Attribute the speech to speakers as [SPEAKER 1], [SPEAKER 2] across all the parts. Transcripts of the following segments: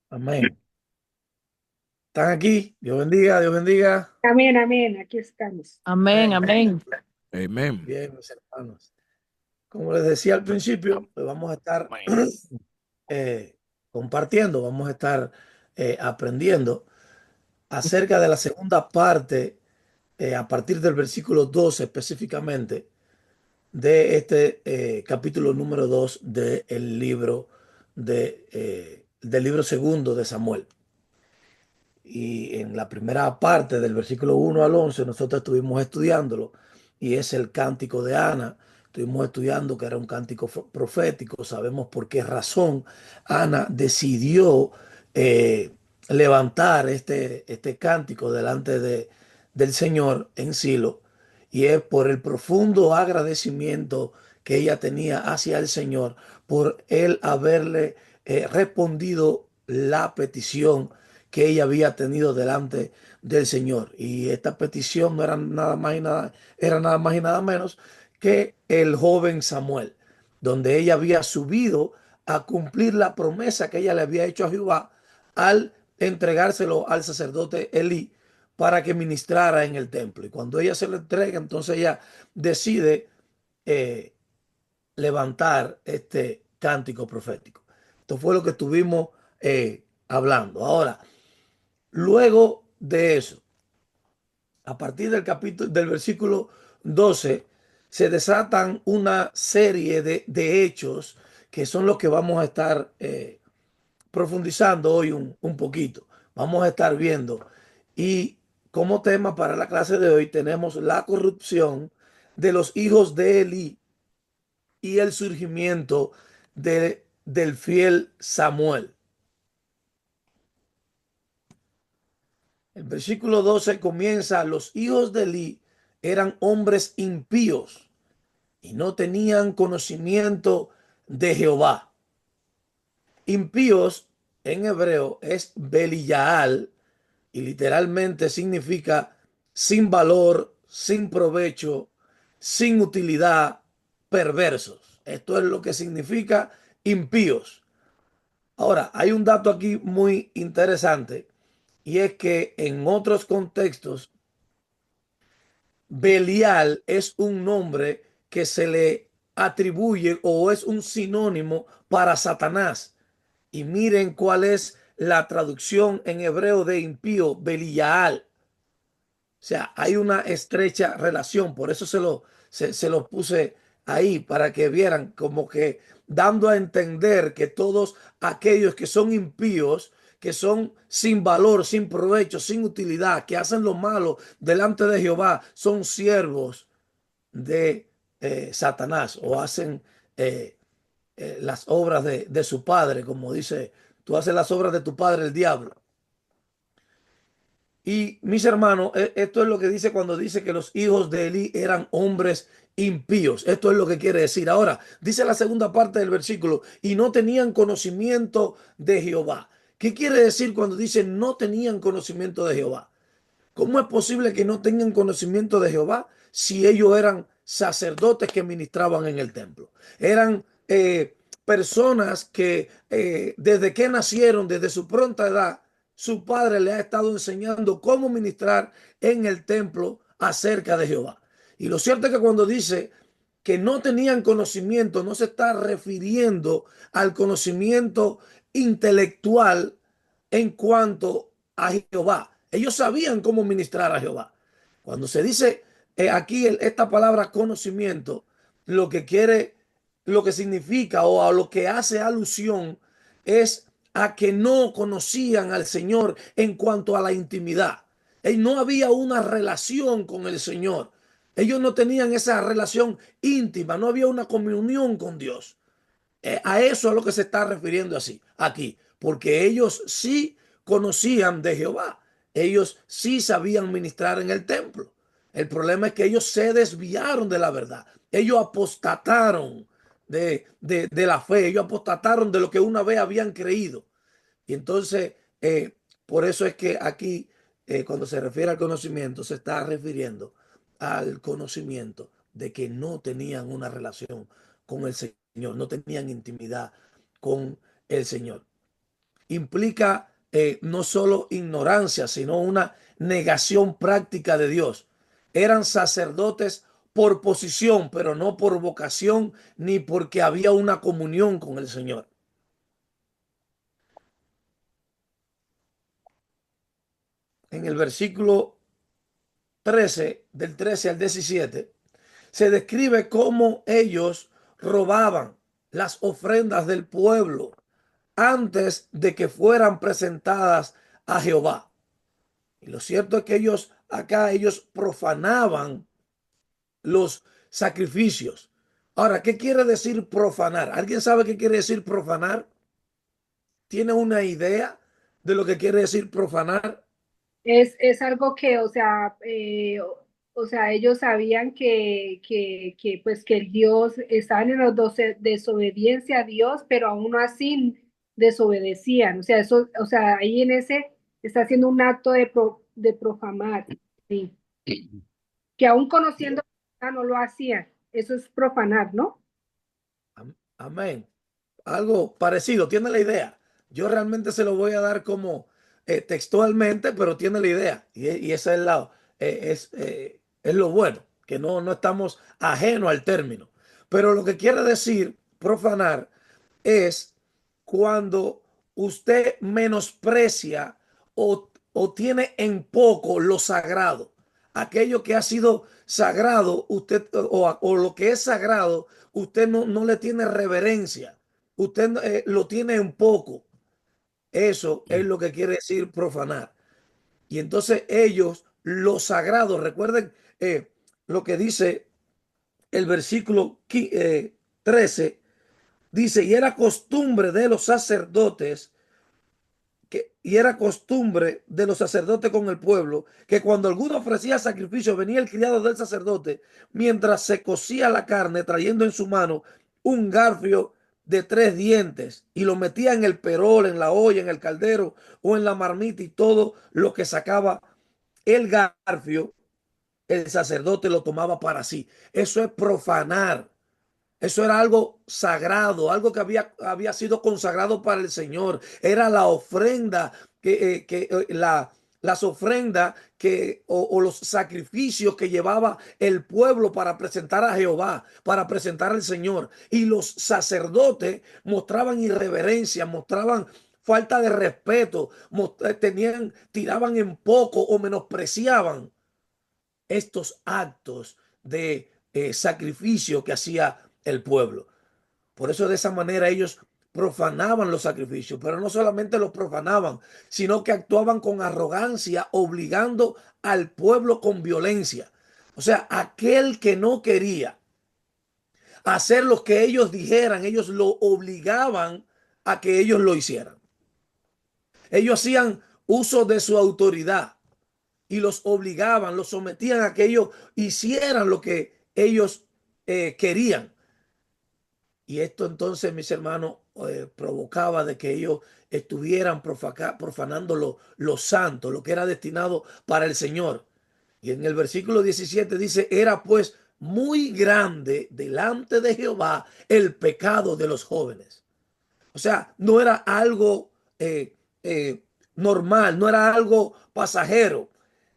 [SPEAKER 1] Amén. ¿Están aquí? Dios bendiga, Dios bendiga.
[SPEAKER 2] Amén, amén, aquí estamos.
[SPEAKER 3] Amén,
[SPEAKER 1] Amén.
[SPEAKER 3] amén.
[SPEAKER 4] Amen.
[SPEAKER 1] Bien, mis hermanos. Como les decía al principio, pues vamos a estar
[SPEAKER 4] Amen.
[SPEAKER 1] compartiendo, vamos a estar aprendiendo acerca de la segunda parte, a partir del versículo 12 específicamente, de este capítulo número 2 del libro segundo de Samuel. Y en la primera parte del versículo 1 al 11 nosotros estuvimos estudiándolo y es el cántico de Ana. Estuvimos estudiando que era un cántico profético. Sabemos por qué razón Ana decidió eh, levantar este cántico delante del Señor en Silo, y es por el profundo agradecimiento que ella tenía hacia el Señor por él haberle respondido la petición que ella había tenido delante del Señor. Y esta petición no era nada más y nada, era nada más y nada menos que el joven Samuel, donde ella había subido a cumplir la promesa que ella le había hecho a Jehová al entregárselo al sacerdote Elí para que ministrara en el templo. Y cuando ella se lo entrega, entonces ella decide eh, levantar este cántico profético. Esto fue lo que estuvimos hablando. Ahora, luego de eso, a partir del capítulo del versículo 12, se desatan una serie de hechos que son los que vamos a estar profundizando hoy un poquito. Vamos a estar viendo. Y como tema para la clase de hoy tenemos la corrupción de los hijos de Eli y el surgimiento del fiel Samuel. El versículo 12 comienza: los hijos de Eli eran hombres impíos y no tenían conocimiento de Jehová. Impíos en hebreo es Belial y literalmente significa sin valor, sin provecho, sin utilidad, perversos. Esto es lo que significa impíos. Ahora, hay un dato aquí muy interesante, y es que en otros contextos Belial es un nombre que se le atribuye o es un sinónimo para Satanás. Y miren cuál es la traducción en hebreo de impío: Belial. O sea, hay una estrecha relación. Por eso se lo puse ahí para que vieran, como que dando a entender que todos aquellos que son impíos, que son sin valor, sin provecho, sin utilidad, que hacen lo malo delante de Jehová, son siervos de Satanás, o hacen eh, las obras de su padre, como dice: tú haces las obras de tu padre el diablo. Y mis hermanos, esto es lo que dice cuando dice que los hijos de Eli eran hombres impíos. Esto es lo que quiere decir. Ahora, dice la segunda parte del versículo: y no tenían conocimiento de Jehová. ¿Qué quiere decir cuando dice no tenían conocimiento de Jehová? ¿Cómo es posible que no tengan conocimiento de Jehová si ellos eran sacerdotes que ministraban en el templo? Eran personas que desde que nacieron, desde su pronta edad, su padre le ha estado enseñando cómo ministrar en el templo acerca de Jehová. Y lo cierto es que cuando dice que no tenían conocimiento, no se está refiriendo al conocimiento intelectual en cuanto a Jehová. Ellos sabían cómo ministrar a Jehová. Cuando se dice aquí esta palabra conocimiento, lo que quiere, lo que significa o a lo que hace alusión es a que no conocían al Señor en cuanto a la intimidad. No había una relación con el Señor. Ellos no tenían esa relación íntima, no había una comunión con Dios. A eso es a lo que se está refiriendo así aquí, porque ellos sí conocían de Jehová, ellos sí sabían ministrar en el templo. El problema es que ellos se desviaron de la verdad, ellos apostataron de la fe, ellos apostataron de lo que una vez habían creído. Y entonces, por eso es que aquí, cuando se refiere al conocimiento, se está refiriendo al conocimiento de que no tenían una relación con el Señor, no tenían intimidad con el Señor. implica no solo ignorancia, sino una negación práctica de Dios. Eran sacerdotes por posición, pero no por vocación ni porque había una comunión con el Señor. En el versículo 13, del 13 al 17, se describe cómo ellos robaban las ofrendas del pueblo antes de que fueran presentadas a Jehová. Y lo cierto es que ellos profanaban los sacrificios. Ahora, ¿qué quiere decir profanar? ¿Alguien sabe qué quiere decir profanar? ¿Tiene una idea de lo que quiere decir profanar?
[SPEAKER 2] Es algo que, o sea, ellos sabían pues, que el Dios estaban en la desobediencia a Dios, pero aún así desobedecían. O sea, eso, o sea, ahí en ese está haciendo un acto de profanar, sí. Que aún conociendo no lo hacían. Eso es profanar, ¿no?
[SPEAKER 1] Amén. Algo parecido, tiene la idea. Yo realmente se lo voy a dar como textualmente, pero tiene la idea. Y ese es, es lo bueno, que no estamos ajenos al término. Pero lo que quiere decir profanar es cuando usted menosprecia o tiene en poco lo sagrado. Aquello que ha sido sagrado, usted, o lo que es sagrado, usted no le tiene reverencia. Usted lo tiene en poco. Eso es lo que quiere decir profanar. Y entonces ellos, lo sagrado, recuerden lo que dice el versículo 13, dice, y era costumbre de los sacerdotes y era costumbre de los sacerdotes con el pueblo, que cuando alguno ofrecía sacrificio, venía el criado del sacerdote, mientras se cocía la carne, trayendo en su mano un garfio de 3 dientes, y lo metía en el perol, en la olla, en el caldero o en la marmita, y todo lo que sacaba el garfio, el sacerdote lo tomaba para sí. Eso es profanar. Eso era algo sagrado, algo que había sido consagrado para el Señor. Era la ofrenda, las ofrendas o los sacrificios que llevaba el pueblo para presentar a Jehová, para presentar al Señor. Y los sacerdotes mostraban irreverencia, mostraban falta de respeto, tiraban en poco o menospreciaban estos actos de sacrificio que hacía el pueblo. Por eso de esa manera ellos profanaban los sacrificios, pero no solamente los profanaban, sino que actuaban con arrogancia, obligando al pueblo con violencia. O sea, aquel que no quería hacer lo que ellos dijeran, ellos lo obligaban a que ellos lo hicieran. Ellos hacían uso de su autoridad y los obligaban, los sometían a que ellos hicieran lo que ellos querían. Y esto entonces, mis hermanos, provocaba de que ellos estuvieran profanando lo santo, lo que era destinado para el Señor. Y en el versículo 17 dice, era pues muy grande delante de Jehová el pecado de los jóvenes. O sea, no era algo normal, no era algo pasajero.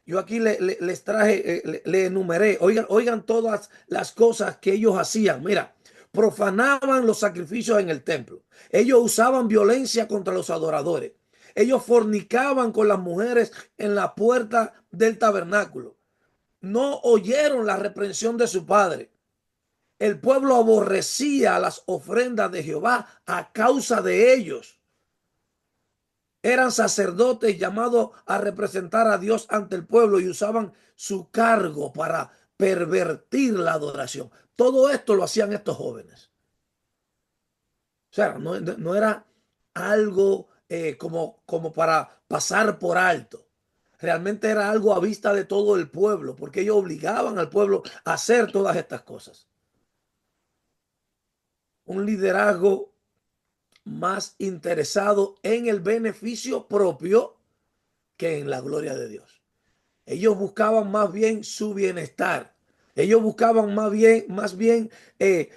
[SPEAKER 1] Yo aquí les traje, le enumeré, oigan todas las cosas que ellos hacían. Mira, profanaban los sacrificios en el templo. Ellos usaban violencia contra los adoradores. Ellos fornicaban con las mujeres en la puerta del tabernáculo. No oyeron la reprensión de su padre. El pueblo aborrecía las ofrendas de Jehová a causa de ellos. Eran sacerdotes llamados a representar a Dios ante el pueblo y usaban su cargo para pervertir la adoración. Todo esto lo hacían estos jóvenes. O sea, no era algo como para pasar por alto. Realmente era algo a vista de todo el pueblo, porque ellos obligaban al pueblo a hacer todas estas cosas. Un liderazgo más interesado en el beneficio propio que en la gloria de Dios. Ellos buscaban más bien su bienestar. Ellos buscaban más bien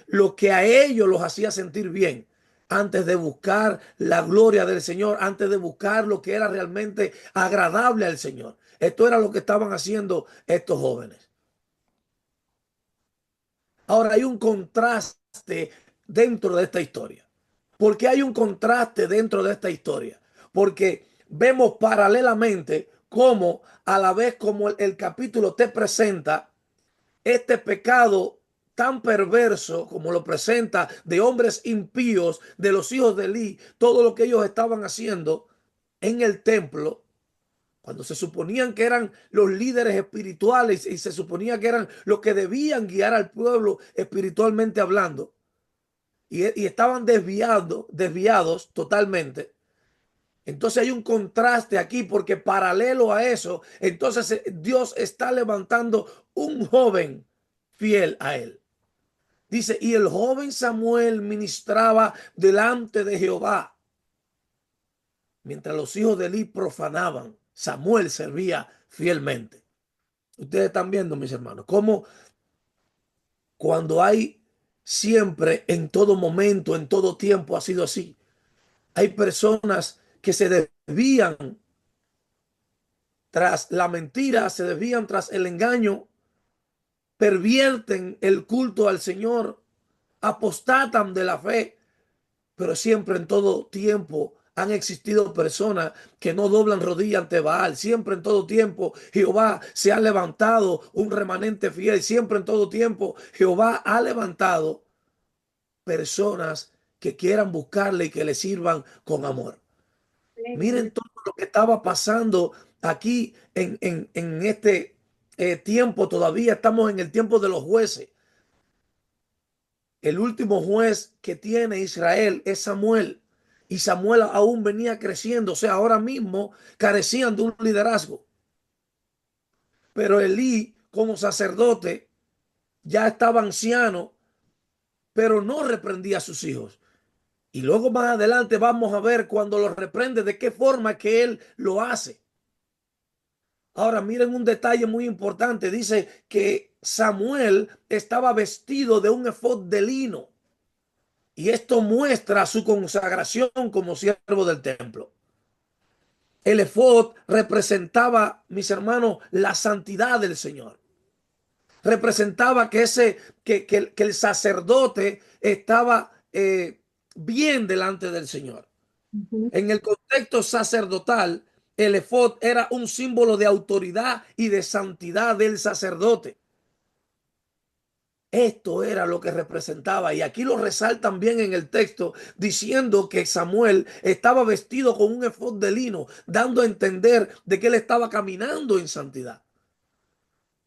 [SPEAKER 1] lo que a ellos los hacía sentir bien, antes de buscar la gloria del Señor, antes de buscar lo que era realmente agradable al Señor. Esto era lo que estaban haciendo estos jóvenes. Ahora hay un contraste dentro de esta historia. ¿Por qué hay un contraste dentro de esta historia? Porque vemos paralelamente cómo a la vez como el capítulo te presenta este pecado tan perverso como lo presenta de hombres impíos, de los hijos de Elí, todo lo que ellos estaban haciendo en el templo, cuando se suponían que eran los líderes espirituales y se suponía que eran los que debían guiar al pueblo espiritualmente hablando, y estaban desviados totalmente. Entonces hay un contraste aquí porque paralelo a eso, entonces Dios está levantando un joven fiel a él. Dice, y el joven Samuel ministraba delante de Jehová. Mientras los hijos de Eli profanaban, Samuel servía fielmente. Ustedes están viendo, mis hermanos, cómo cuando hay siempre, en todo momento, en todo tiempo, ha sido así. Hay personas que se desvían tras la mentira, se desvían tras el engaño, pervierten el culto al Señor, apostatan de la fe, pero siempre en todo tiempo han existido personas que no doblan rodilla ante Baal. Siempre en todo tiempo Jehová se ha levantado un remanente fiel. Siempre en todo tiempo Jehová ha levantado personas que quieran buscarle y que le sirvan con amor. Miren todo lo que estaba pasando aquí en este tiempo. Todavía estamos en el tiempo de los jueces. El último juez que tiene Israel es Samuel. Y Samuel aún venía creciendo. O sea, ahora mismo carecían de un liderazgo. Pero Elí, como sacerdote, ya estaba anciano, pero no reprendía a sus hijos. Y luego más adelante vamos a ver cuando lo reprende de qué forma que él lo hace. Ahora miren un detalle muy importante. Dice que Samuel estaba vestido de un efod de lino. Y esto muestra su consagración como siervo del templo. El efod representaba, mis hermanos, la santidad del Señor. Representaba que el sacerdote estaba bien delante del Señor.
[SPEAKER 2] Ujú.
[SPEAKER 1] En el contexto sacerdotal, el efod era un símbolo de autoridad y de santidad del sacerdote. Esto era lo que representaba. Y aquí lo resaltan bien en el texto, diciendo que Samuel estaba vestido con un efod de lino, dando a entender de que él estaba caminando en santidad,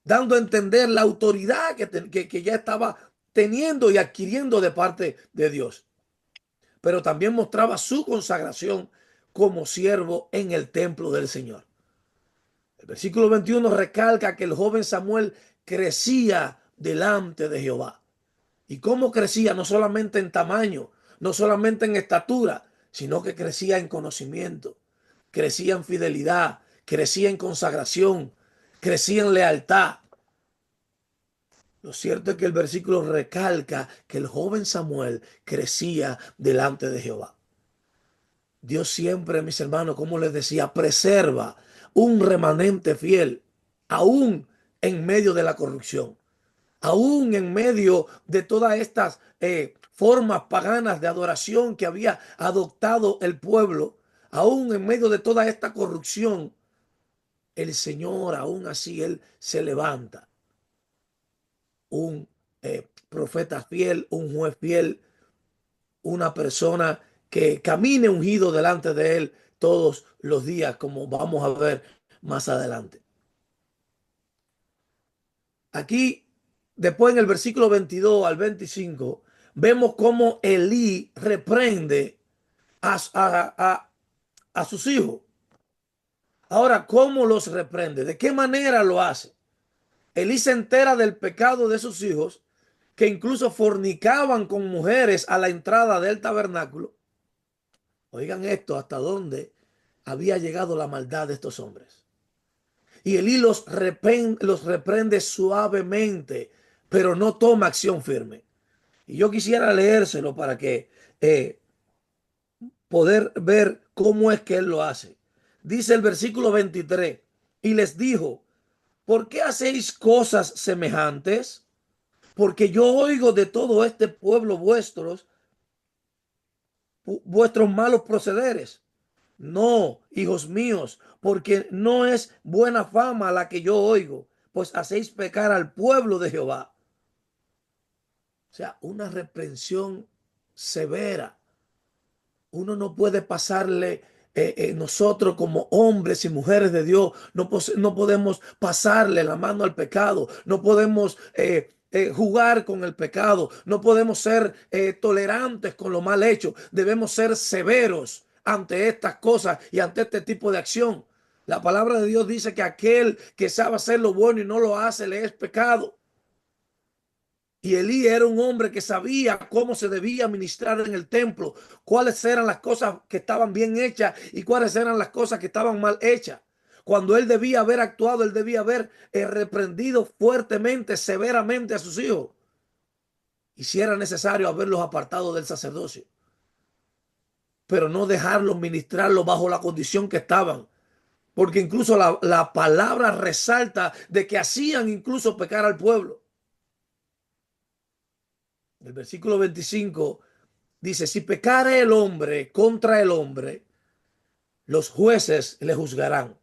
[SPEAKER 1] dando a entender la autoridad que ya estaba teniendo y adquiriendo de parte de Dios. Pero también mostraba su consagración como siervo en el templo del Señor. El versículo 21 recalca que el joven Samuel crecía delante de Jehová. ¿Y cómo crecía? No solamente en tamaño, no solamente en estatura, sino que crecía en conocimiento, crecía en fidelidad, crecía en consagración, crecía en lealtad. Lo cierto es que el versículo recalca que el joven Samuel crecía delante de Jehová. Dios siempre, mis hermanos, como les decía, preserva un remanente fiel, aún en medio de la corrupción, aún en medio de todas estas formas paganas de adoración que había adoptado el pueblo, aún en medio de toda esta corrupción, el Señor, aún así, Él se levanta. Un profeta fiel, un juez fiel, una persona que camine ungido delante de Él todos los días, como vamos a ver más adelante. Aquí, después en el versículo 22 al 25, vemos cómo Elí reprende a sus hijos. Ahora, ¿cómo los reprende? ¿De qué manera lo hace? Elí se entera del pecado de sus hijos, que incluso fornicaban con mujeres a la entrada del tabernáculo. Oigan esto, hasta dónde había llegado la maldad de estos hombres. Y Elí los reprende suavemente, pero no toma acción firme. Y yo quisiera leérselo para que poder ver cómo es que él lo hace. Dice el versículo 23, y les dijo, ¿por qué hacéis cosas semejantes? Porque yo oigo de todo este pueblo vuestros malos procederes. No, hijos míos, porque no es buena fama la que yo oigo, pues hacéis pecar al pueblo de Jehová. O sea, una reprensión severa. Uno no puede pasarle, nosotros como hombres y mujeres de Dios, no podemos pasarle la mano al pecado, no podemos jugar con el pecado, no podemos ser tolerantes con lo mal hecho, debemos ser severos ante estas cosas y ante este tipo de acción. La palabra de Dios dice que aquel que sabe hacer lo bueno y no lo hace, le es pecado. Y Elí era un hombre que sabía cómo se debía ministrar en el templo, cuáles eran las cosas que estaban bien hechas y cuáles eran las cosas que estaban mal hechas. Cuando él debía haber actuado, él debía haber reprendido fuertemente, severamente a sus hijos. Y si era necesario haberlos apartado del sacerdocio, pero no dejarlos ministrarlos bajo la condición que estaban. Porque incluso la palabra resalta de que hacían incluso pecar al pueblo. El versículo 25 dice, si pecare el hombre contra el hombre, los jueces le juzgarán.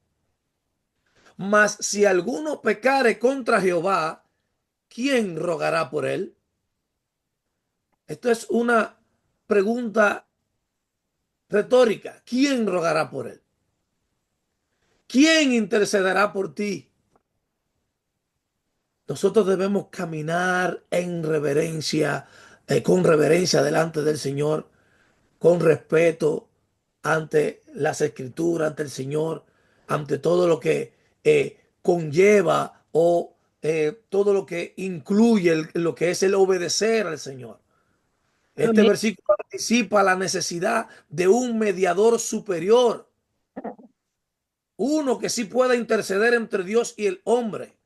[SPEAKER 1] Mas si alguno pecare contra Jehová, ¿quién rogará por él? Esto es una pregunta retórica. ¿Quién rogará por él? ¿Quién intercederá por ti? Nosotros debemos caminar en reverencia, con reverencia delante del Señor, con respeto ante las escrituras, ante el Señor, ante todo lo que conlleva o todo lo que incluye lo que es el obedecer al Señor. Este
[SPEAKER 2] Amén.
[SPEAKER 1] versículo anticipa la necesidad de un mediador superior, uno que sí pueda interceder entre Dios y el hombre.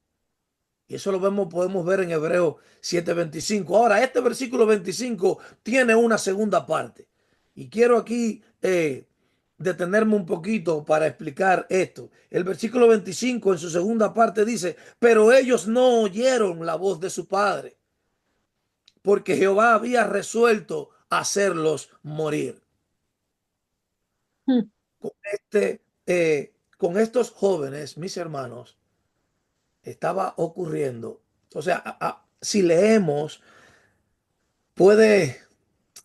[SPEAKER 1] Y eso lo podemos ver en Hebreos 7:25. Ahora, este versículo 25 tiene una segunda parte. Y quiero aquí detenerme un poquito para explicar esto. El versículo 25 en su segunda parte dice, pero ellos no oyeron la voz de su padre, porque Jehová había resuelto hacerlos morir.
[SPEAKER 2] Mm.
[SPEAKER 1] Con estos jóvenes, mis hermanos, estaba ocurriendo. O sea, si leemos, puede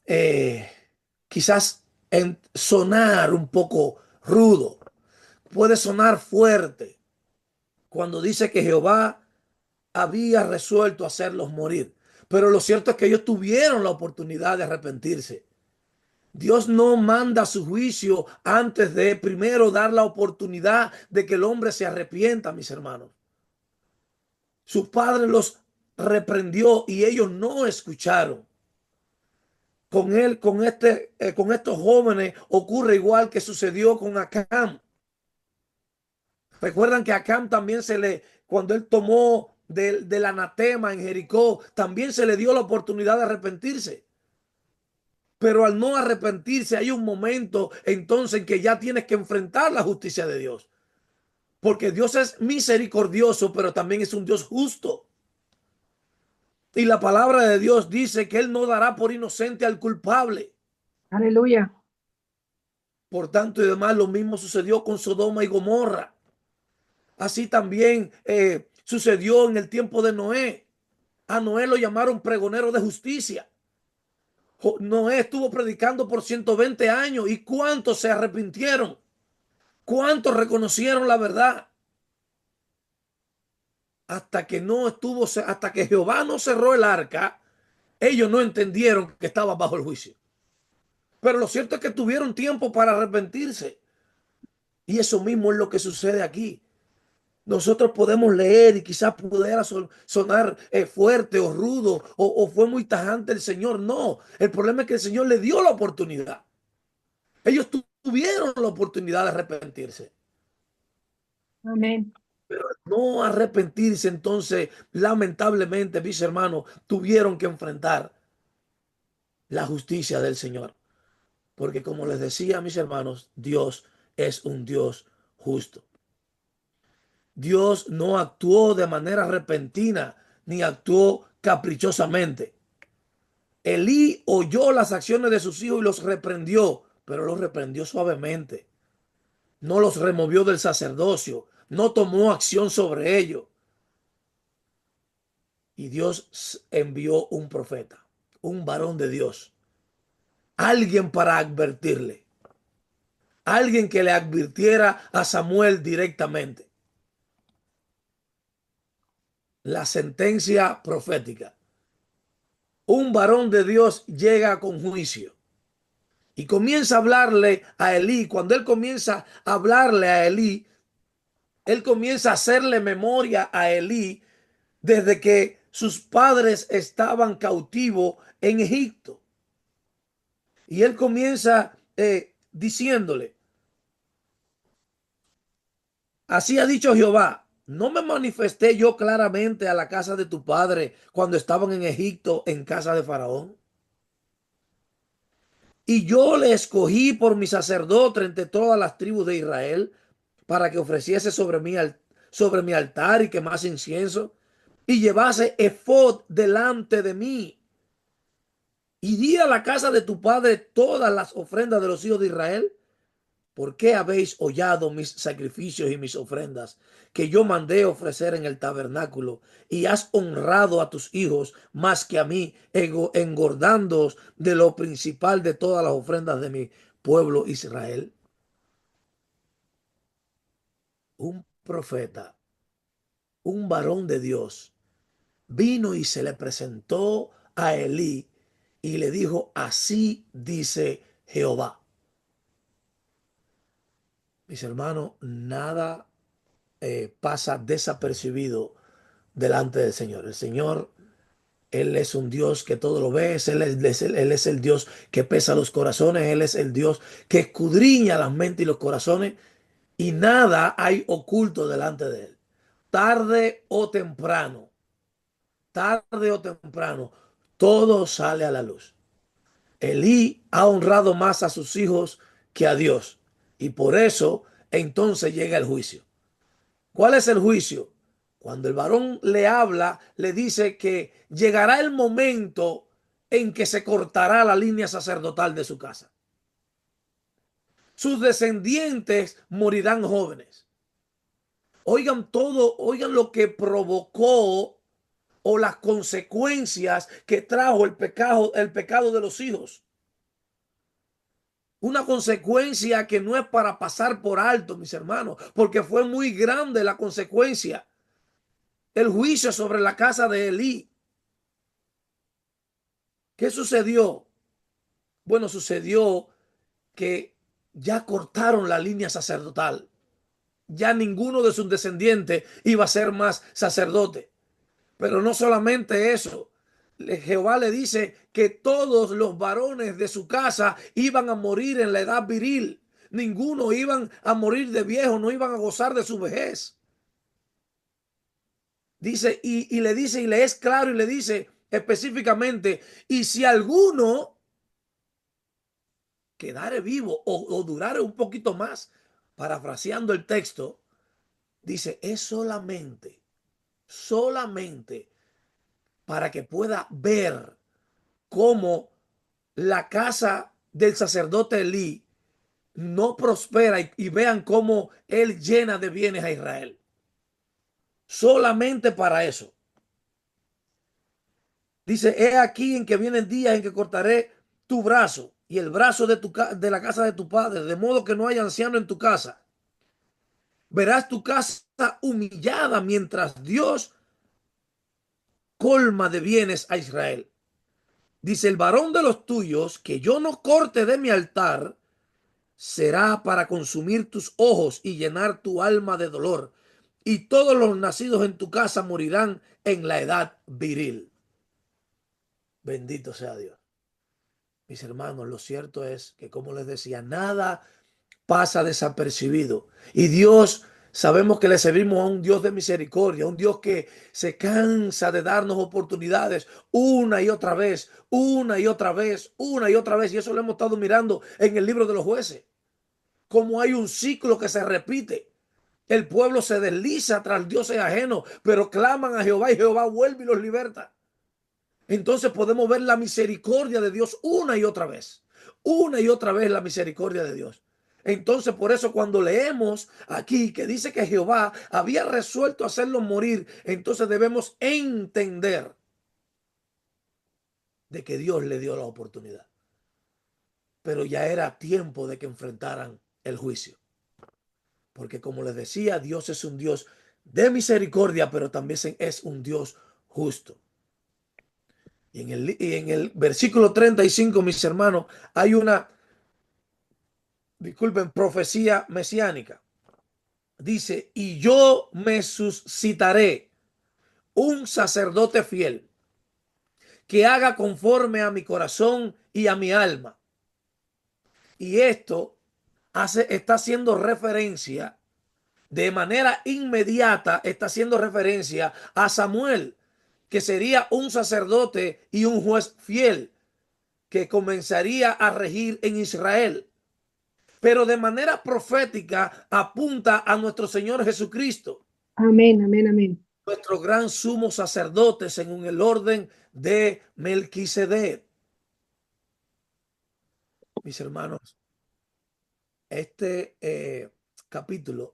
[SPEAKER 1] eh, quizás sonar un poco rudo, puede sonar fuerte cuando dice que Jehová había resuelto hacerlos morir. Pero lo cierto es que ellos tuvieron la oportunidad de arrepentirse. Dios no manda su juicio antes de primero dar la oportunidad de que el hombre se arrepienta, mis hermanos. Su padre los reprendió y ellos no escucharon. Con él, con estos jóvenes ocurre igual que sucedió con Acán. Recuerdan que a Acán también cuando él tomó del anatema en Jericó, también se le dio la oportunidad de arrepentirse. Pero al no arrepentirse hay un momento entonces en que ya tienes que enfrentar la justicia de Dios. Porque Dios es misericordioso, pero también es un Dios justo. Y la palabra de Dios dice que Él no dará por inocente al culpable.
[SPEAKER 2] Aleluya.
[SPEAKER 1] Por tanto y demás, lo mismo sucedió con Sodoma y Gomorra. Así también sucedió en el tiempo de Noé. A Noé lo llamaron pregonero de justicia. Noé estuvo predicando por 120 años. ¿Y cuántos se arrepintieron? ¿Cuántos reconocieron la verdad? Hasta que Jehová no cerró el arca, ellos no entendieron que estaban bajo el juicio. Pero lo cierto es que tuvieron tiempo para arrepentirse. Y eso mismo es lo que sucede aquí. Nosotros podemos leer y quizás pudiera sonar fuerte o rudo o fue muy tajante el Señor. No, el problema es que el Señor le dio la oportunidad. Ellos tuvieron la oportunidad de arrepentirse.
[SPEAKER 2] Amén.
[SPEAKER 1] Pero al no arrepentirse, entonces, lamentablemente, mis hermanos, tuvieron que enfrentar la justicia del Señor. Porque como les decía a mis hermanos, Dios es un Dios justo. Dios no actuó de manera repentina ni actuó caprichosamente. Elí oyó las acciones de sus hijos y los reprendió, pero los reprendió suavemente. No los removió del sacerdocio, no tomó acción sobre ellos. Y Dios envió un profeta, un varón de Dios, alguien para advertirle, alguien que le advirtiera a Samuel directamente. La sentencia profética. Un varón de Dios llega con juicio y comienza a hablarle a Elí. Cuando él comienza a hablarle a Elí, él comienza a hacerle memoria a Elí desde que sus padres estaban cautivos en Egipto. Y él comienza diciéndole, así ha dicho Jehová, ¿no me manifesté yo claramente a la casa de tu padre cuando estaban en Egipto en casa de Faraón? Y yo le escogí por mi sacerdote entre todas las tribus de Israel para que ofreciese sobre mi altar y quemase incienso y llevase efod delante de mí. Y di a la casa de tu padre todas las ofrendas de los hijos de Israel. ¿Por qué habéis hollado mis sacrificios y mis ofrendas que yo mandé ofrecer en el tabernáculo? Y has honrado a tus hijos más que a mí, engordándoos de lo principal de todas las ofrendas de mi pueblo Israel. Un profeta, un varón de Dios, vino y se le presentó a Elí y le dijo, así dice Jehová. Mis hermanos, nada pasa desapercibido delante del Señor. El Señor, Él es un Dios que todo lo ve, Él es el Dios que pesa los corazones, Él es el Dios que escudriña las mentes y los corazones y nada hay oculto delante de Él. Tarde o temprano, tarde o temprano, todo sale a la luz. Elí ha honrado más a sus hijos que a Dios y por eso entonces llega el juicio. ¿Cuál es el juicio? Cuando el varón le habla, le dice que llegará el momento en que se cortará la línea sacerdotal de su casa. Sus descendientes morirán jóvenes. Oigan todo, oigan lo que provocó o las consecuencias que trajo el pecado de los hijos. Una consecuencia que no es para pasar por alto, mis hermanos, porque fue muy grande la consecuencia. El juicio sobre la casa de Elí. ¿Qué sucedió? Bueno, sucedió que ya cortaron la línea sacerdotal. Ya ninguno de sus descendientes iba a ser más sacerdote. Pero no solamente eso. Jehová le dice que todos los varones de su casa iban a morir en la edad viril. Ninguno iban a morir de viejo, no iban a gozar de su vejez. Dice, y le dice, y le es claro, y le dice específicamente, y si alguno quedare vivo o durare un poquito más, parafraseando el texto, dice, es solamente para que pueda ver cómo la casa del sacerdote Elí no prospera y vean cómo él llena de bienes a Israel. Solamente para eso. Dice, he aquí en que vienen días en que cortaré tu brazo y el brazo de la casa de tu padre, de modo que no haya anciano en tu casa. Verás tu casa humillada mientras Dios colma de bienes a Israel. Dice, el varón de los tuyos que yo no corte de mi altar será para consumir tus ojos y llenar tu alma de dolor. Y todos los nacidos en tu casa morirán en la edad viril. Bendito sea Dios. Mis hermanos, lo cierto es que, como les decía, nada pasa desapercibido. Y Dios Sabemos que le servimos a un Dios de misericordia, un Dios que se cansa de darnos oportunidades una y otra vez, una y otra vez, una y otra vez. Y eso lo hemos estado mirando en el libro de los jueces, como hay un ciclo que se repite. El pueblo se desliza tras dioses ajenos, pero claman a Jehová y Jehová vuelve y los liberta. Entonces podemos ver la misericordia de Dios una y otra vez la misericordia de Dios. Entonces por eso cuando leemos aquí que dice que Jehová había resuelto hacerlos morir, entonces debemos entender de que Dios le dio la oportunidad. Pero ya era tiempo de que enfrentaran el juicio. Porque como les decía, Dios es un Dios de misericordia, pero también es un Dios justo. Y en el versículo 35, mis hermanos, hay una, disculpen, profecía mesiánica. Dice, y yo me suscitaré un sacerdote fiel que haga conforme a mi corazón y a mi alma. Y esto está haciendo referencia de manera inmediata, está haciendo referencia a Samuel, que sería un sacerdote y un juez fiel que comenzaría a regir en Israel. Pero de manera profética apunta a nuestro Señor Jesucristo,
[SPEAKER 2] Amén, amén, amén.
[SPEAKER 1] nuestro gran sumo sacerdote según el orden de Melquisedec. Mis hermanos, este capítulo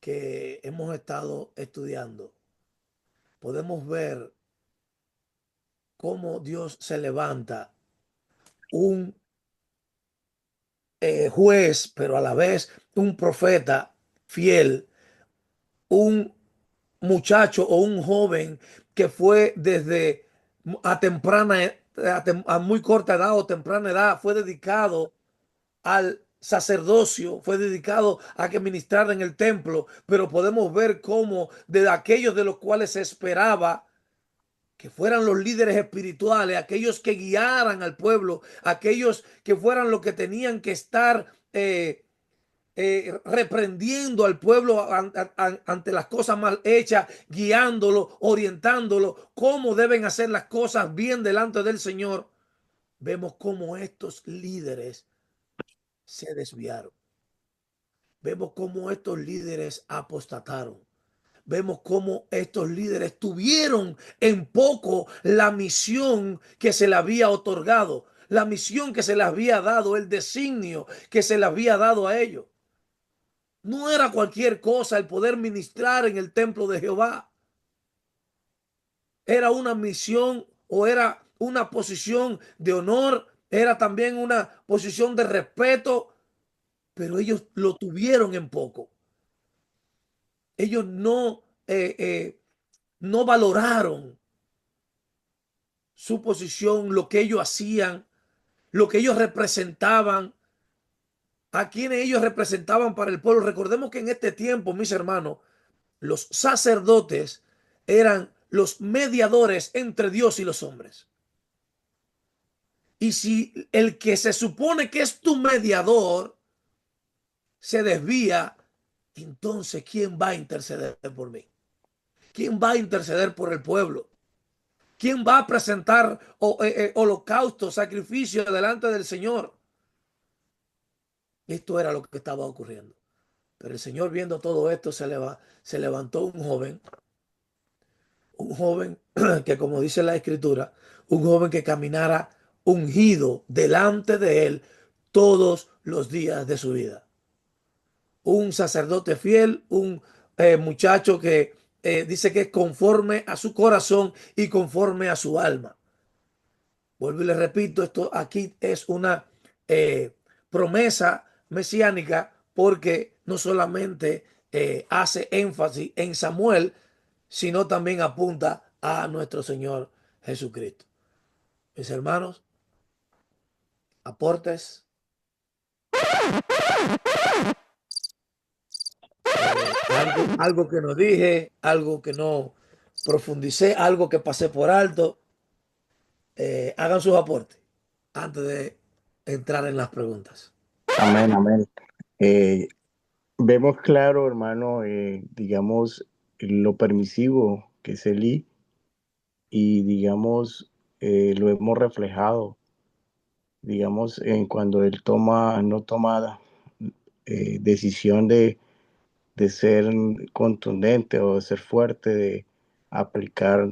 [SPEAKER 1] que hemos estado estudiando, podemos ver cómo Dios se levanta un juez, pero a la vez un profeta fiel, un muchacho o un joven que fue desde a temprana, a muy corta edad o temprana edad, fue dedicado al sacerdocio, fue dedicado a que ministrara en el templo, pero podemos ver cómo de aquellos de los cuales se esperaba que fueran los líderes espirituales, aquellos que guiaran al pueblo, aquellos que fueran los que tenían que estar reprendiendo al pueblo ante las cosas mal hechas, guiándolo, orientándolo, cómo deben hacer las cosas bien delante del Señor. Vemos cómo estos líderes se desviaron. Vemos cómo estos líderes apostataron. Vemos cómo estos líderes tuvieron en poco la misión que se le había otorgado, la misión que se les había dado, el designio que se le había dado a ellos. No era cualquier cosa el poder ministrar en el templo de Jehová. Era una misión o era una posición de honor, era también una posición de respeto, pero ellos lo tuvieron en poco. Ellos no valoraron su posición, lo que ellos hacían, lo que ellos representaban, a quienes ellos representaban para el pueblo. Recordemos que en este tiempo, mis hermanos, los sacerdotes eran los mediadores entre Dios y los hombres. Y si el que se supone que es tu mediador se desvía, entonces ¿quién va a interceder por mí? ¿Quién va a interceder por el pueblo? ¿Quién va a presentar holocausto, sacrificio delante del Señor? Esto era lo que estaba ocurriendo. Pero el Señor, viendo todo esto, se levantó un joven que, como dice la Escritura, un joven que caminara ungido delante de él todos los días de su vida. Un sacerdote fiel, un muchacho que dice que es conforme a su corazón y conforme a su alma. Vuelvo y le repito, esto aquí es una promesa mesiánica porque no solamente hace énfasis en Samuel, sino también apunta a nuestro Señor Jesucristo. Mis hermanos, aportes, algo que no dije, algo que no profundicé, algo que pasé por alto, hagan sus aportes antes de entrar en las preguntas.
[SPEAKER 3] Amén, amén. vemos claro, hermano, digamos, lo permisivo que es Elí y, digamos, lo hemos reflejado, digamos, en cuando él no toma decisión de ser contundente o de ser fuerte, de aplicar,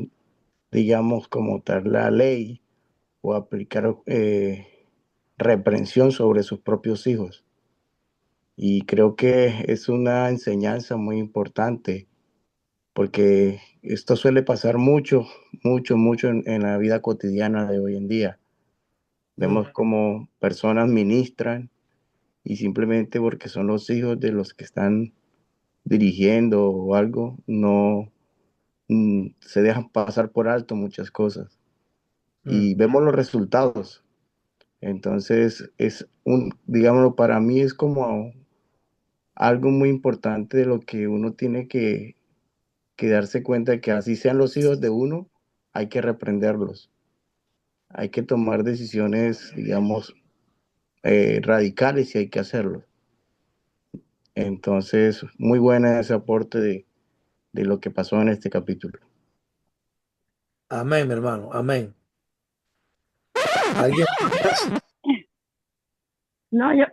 [SPEAKER 3] digamos, como tal la ley o aplicar reprensión sobre sus propios hijos. Y creo que es una enseñanza muy importante porque esto suele pasar mucho, mucho, mucho en la vida cotidiana de hoy en día.
[SPEAKER 1] Mm,
[SPEAKER 3] Vemos como personas ministran y simplemente porque son los hijos de los que están dirigiendo o algo, no se dejan pasar por alto muchas cosas.
[SPEAKER 1] mm.
[SPEAKER 3] Y vemos los resultados. Entonces, digámoslo, para mí es como algo muy importante de lo que uno tiene que darse cuenta de que así sean los hijos de uno, hay que reprenderlos. Hay que tomar decisiones, digamos, radicales y hay que hacerlo. Entonces, muy buena ese aporte de lo que pasó en este capítulo.
[SPEAKER 1] Amén, mi hermano, amén. ¿Alguien más?
[SPEAKER 4] No, yo,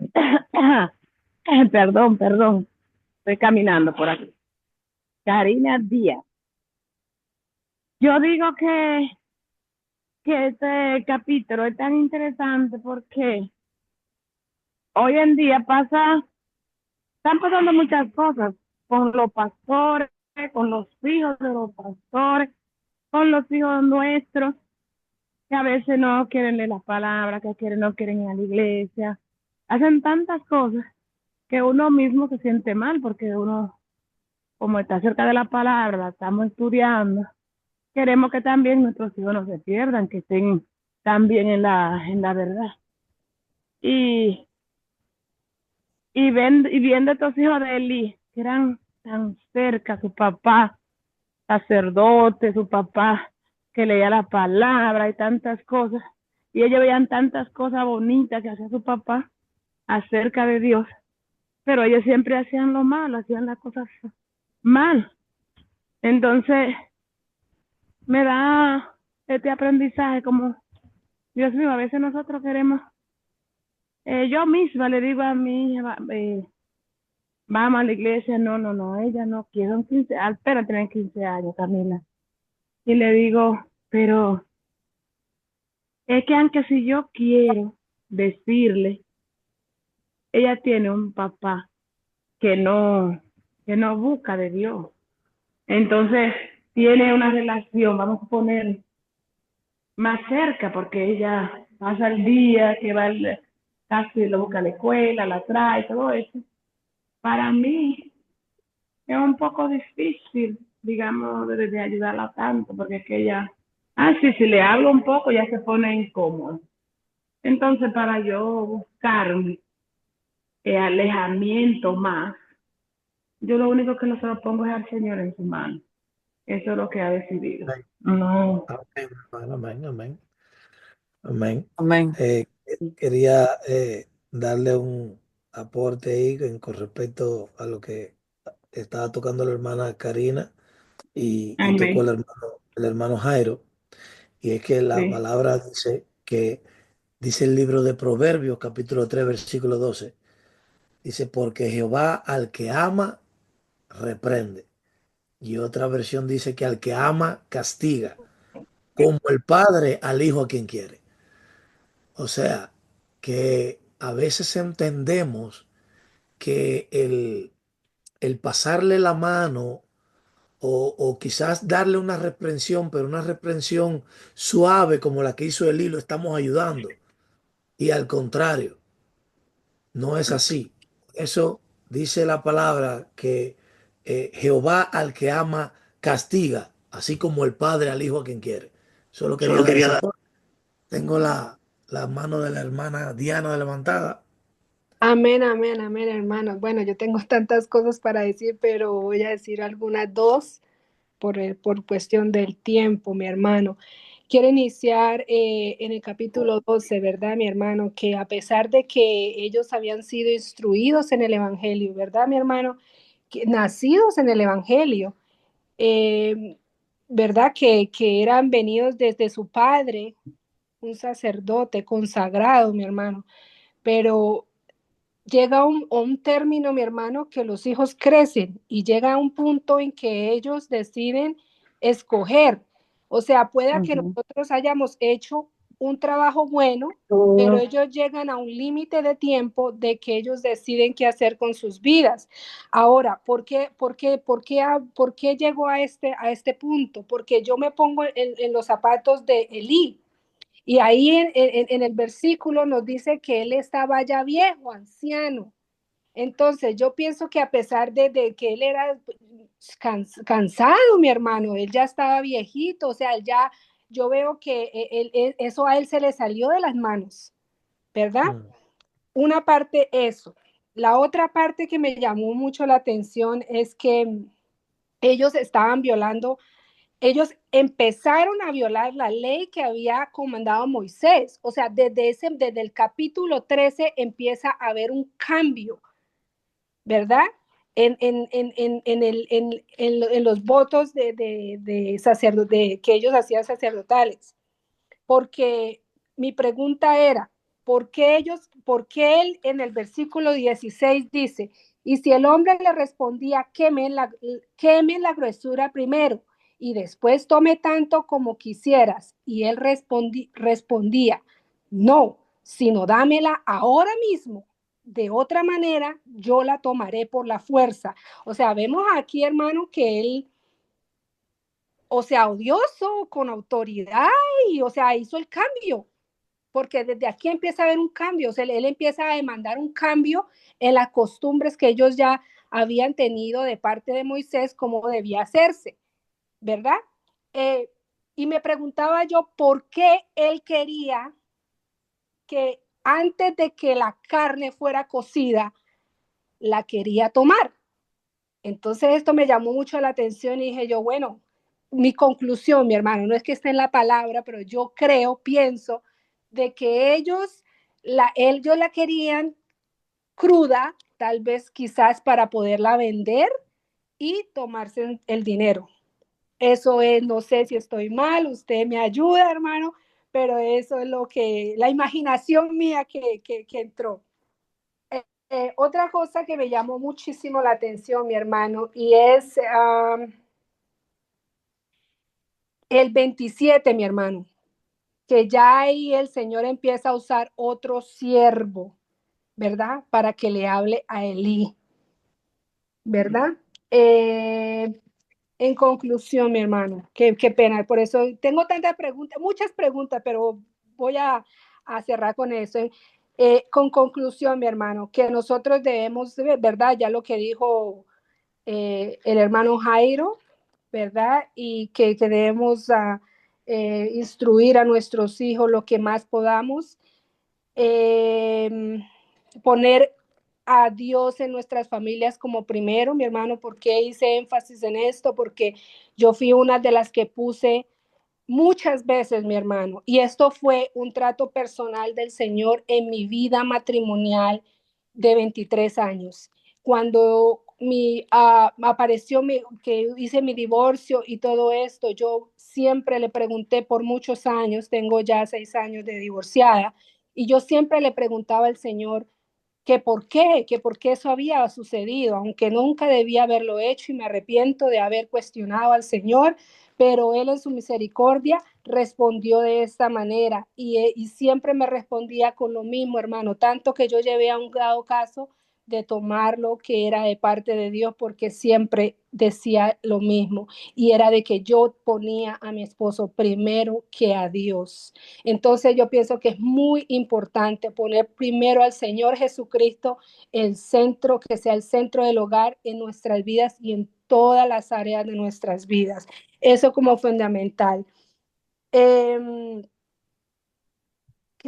[SPEAKER 4] perdón, perdón, estoy caminando por aquí. Karina Díaz. Yo digo que este capítulo es tan interesante porque hoy en día están pasando muchas cosas con los pastores, con los hijos de los pastores, con los hijos nuestros, que a veces no quieren leer las palabras, no quieren ir a la iglesia. Hacen tantas cosas que uno mismo se siente mal porque uno, como está cerca de la palabra, la estamos estudiando, queremos que también nuestros hijos no se pierdan, que estén también en la verdad. Y, y viendo estos hijos de Eli, que eran tan cerca, su papá sacerdote, su papá que leía la palabra y tantas cosas, y ellos veían tantas cosas bonitas que hacía su papá acerca de Dios, pero ellos siempre hacían lo malo, hacían las cosas mal. Entonces, me da este aprendizaje como, Dios mío, a veces nosotros queremos, yo misma le digo a mi hija, vamos a la iglesia, no, no, no, ella no quiere, son 15, espera tener 15 años, Camila. Y le digo, pero es que aunque si yo quiero decirle, ella tiene un papá que que no busca de Dios. Entonces, tiene una relación, vamos a poner, más cerca, porque ella pasa el día, que va casi lo busca a la escuela, la trae, todo eso. Para mí es un poco difícil, digamos, de ayudarla tanto, porque es que ella, sí, si le hablo un poco ya se pone incómoda. Entonces, para yo buscar alejamiento más, yo lo único que no se lo pongo es al Señor en su mano. Eso es lo que ha decidido.
[SPEAKER 1] Amén,
[SPEAKER 4] No.
[SPEAKER 1] amén, hermano, amén, amén, amén.
[SPEAKER 5] Amén.
[SPEAKER 1] Eh, quería darle un aporte ahí con respecto a lo que estaba tocando la hermana Karina y tocó
[SPEAKER 4] Amén.
[SPEAKER 1] el hermano Jairo. Y es que la
[SPEAKER 4] Sí.
[SPEAKER 1] palabra dice dice el libro de Proverbios, capítulo 3 versículo 12. Dice, porque Jehová al que ama, reprende. Y otra versión dice que al que ama, castiga, como el padre al hijo a quien quiere. O sea, que a veces entendemos que el pasarle la mano o quizás darle una reprensión, pero una reprensión suave como la que hizo Elí, lo estamos ayudando. Y al contrario, no es así. Eso dice la palabra que Jehová al que ama castiga, así como el padre al hijo a quien quiere. Solo quería
[SPEAKER 5] Solo
[SPEAKER 1] dar
[SPEAKER 5] quería
[SPEAKER 1] esa
[SPEAKER 5] dar.
[SPEAKER 1] parte. Tengo la mano de la hermana Diana levantada.
[SPEAKER 2] Amén, amén, amén, hermanos. Bueno, yo tengo tantas cosas para decir, pero voy a decir algunas dos por cuestión del tiempo, mi hermano. quiero iniciar en el capítulo 12, ¿verdad, mi hermano? Que a pesar de que ellos habían sido instruidos en el Evangelio, ¿verdad, mi hermano? Que, nacidos en el Evangelio, eh, ¿verdad? Que eran venidos desde su padre, un sacerdote consagrado, mi hermano. Pero llega un término, mi hermano, que los hijos crecen y llega a un punto en que ellos deciden escoger. O sea, pueda que nosotros hayamos hecho un trabajo bueno, pero ellos llegan a un límite de tiempo de que ellos deciden qué hacer con sus vidas. Ahora, ¿por qué llegó a este punto? Porque yo me pongo en los zapatos de Elí. Y ahí en el versículo nos dice que él estaba ya viejo, anciano. Entonces yo pienso que a pesar de que él era cansado, mi hermano, él ya estaba viejito, o sea, él ya, yo veo que eso a él se le salió de las manos, ¿verdad? Una parte eso. La otra parte que me llamó mucho la atención es que ellos estaban violando, ellos empezaron a violar la ley que había comandado Moisés. O sea, desde el capítulo 13 empieza a haber un cambio, ¿verdad? En los votos que ellos hacían sacerdotales. Porque mi pregunta era, ¿por qué él en el versículo 16 dice, y si el hombre le respondía, quemen la gruesura primero y después tome tanto como quisieras? Y él respondía, no, sino dámela ahora mismo. De otra manera, yo la tomaré por la fuerza. O sea, vemos aquí, hermano, que él, o sea, odioso, con autoridad, y, o sea, hizo el cambio, porque desde aquí empieza a haber un cambio, o sea, él empieza a demandar un cambio en las costumbres que ellos ya habían tenido de parte de Moisés, cómo debía hacerse, ¿verdad? Eh, y me preguntaba yo por qué él quería que antes de que la carne fuera cocida, la quería tomar. Entonces esto me llamó mucho la atención y dije yo, bueno, mi conclusión, mi hermano, no es que esté en la palabra, pero yo creo, pienso, de que ellos la querían cruda, tal vez quizás para poderla vender y tomarse el dinero. Eso es, no sé si estoy mal, usted me ayuda, hermano, pero eso es la imaginación mía que entró. Otra cosa que me llamó muchísimo la atención, mi hermano, y es el 27, mi hermano, que ya ahí el Señor empieza a usar otro siervo, ¿verdad? Para que le hable a Elí, ¿verdad? En conclusión, mi hermano, qué pena, por eso tengo tantas preguntas, muchas preguntas, pero voy a cerrar con eso. Con conclusión, mi hermano, que nosotros debemos, ¿verdad? Ya lo que dijo el hermano Jairo, ¿verdad? Y que debemos instruir a nuestros hijos lo que más podamos, poner a Dios en nuestras familias como primero, mi hermano. ¿Por qué hice énfasis en esto? Porque yo fui una de las que puse muchas veces, mi hermano, y esto fue un trato personal del Señor en mi vida matrimonial de 23 años. Cuando apareció que hice mi divorcio y todo esto, yo siempre le pregunté por muchos años, tengo ya 6 años de divorciada, y yo siempre le preguntaba al Señor que por qué eso había sucedido, aunque nunca debía haberlo hecho y me arrepiento de haber cuestionado al Señor, pero Él en su misericordia respondió de esta manera y siempre me respondía con lo mismo, hermano, tanto que yo llevé a un dado caso de tomar lo que era de parte de Dios, porque siempre decía lo mismo, y era de que yo ponía a mi esposo primero que a Dios. Entonces yo pienso que es muy importante poner primero al Señor Jesucristo el centro, que sea el centro del hogar en nuestras vidas y en todas las áreas de nuestras vidas. Eso como fundamental. ¿Qué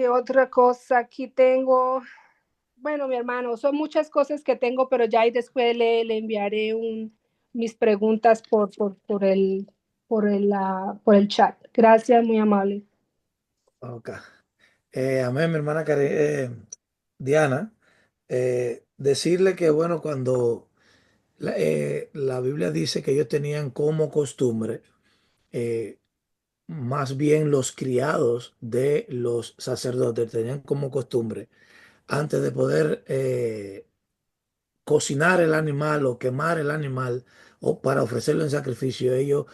[SPEAKER 2] otra cosa aquí tengo? Bueno, mi hermano, son muchas cosas que tengo, pero ya y después le enviaré mis preguntas por el chat. Gracias, muy amable.
[SPEAKER 1] Ok. Amén, mi hermana Diana. Decirle que, bueno, cuando la Biblia dice que ellos tenían como costumbre, eh, más bien los criados de los sacerdotes tenían como costumbre, antes de poder cocinar el animal o quemar el animal o para ofrecerlo en sacrificio, ellos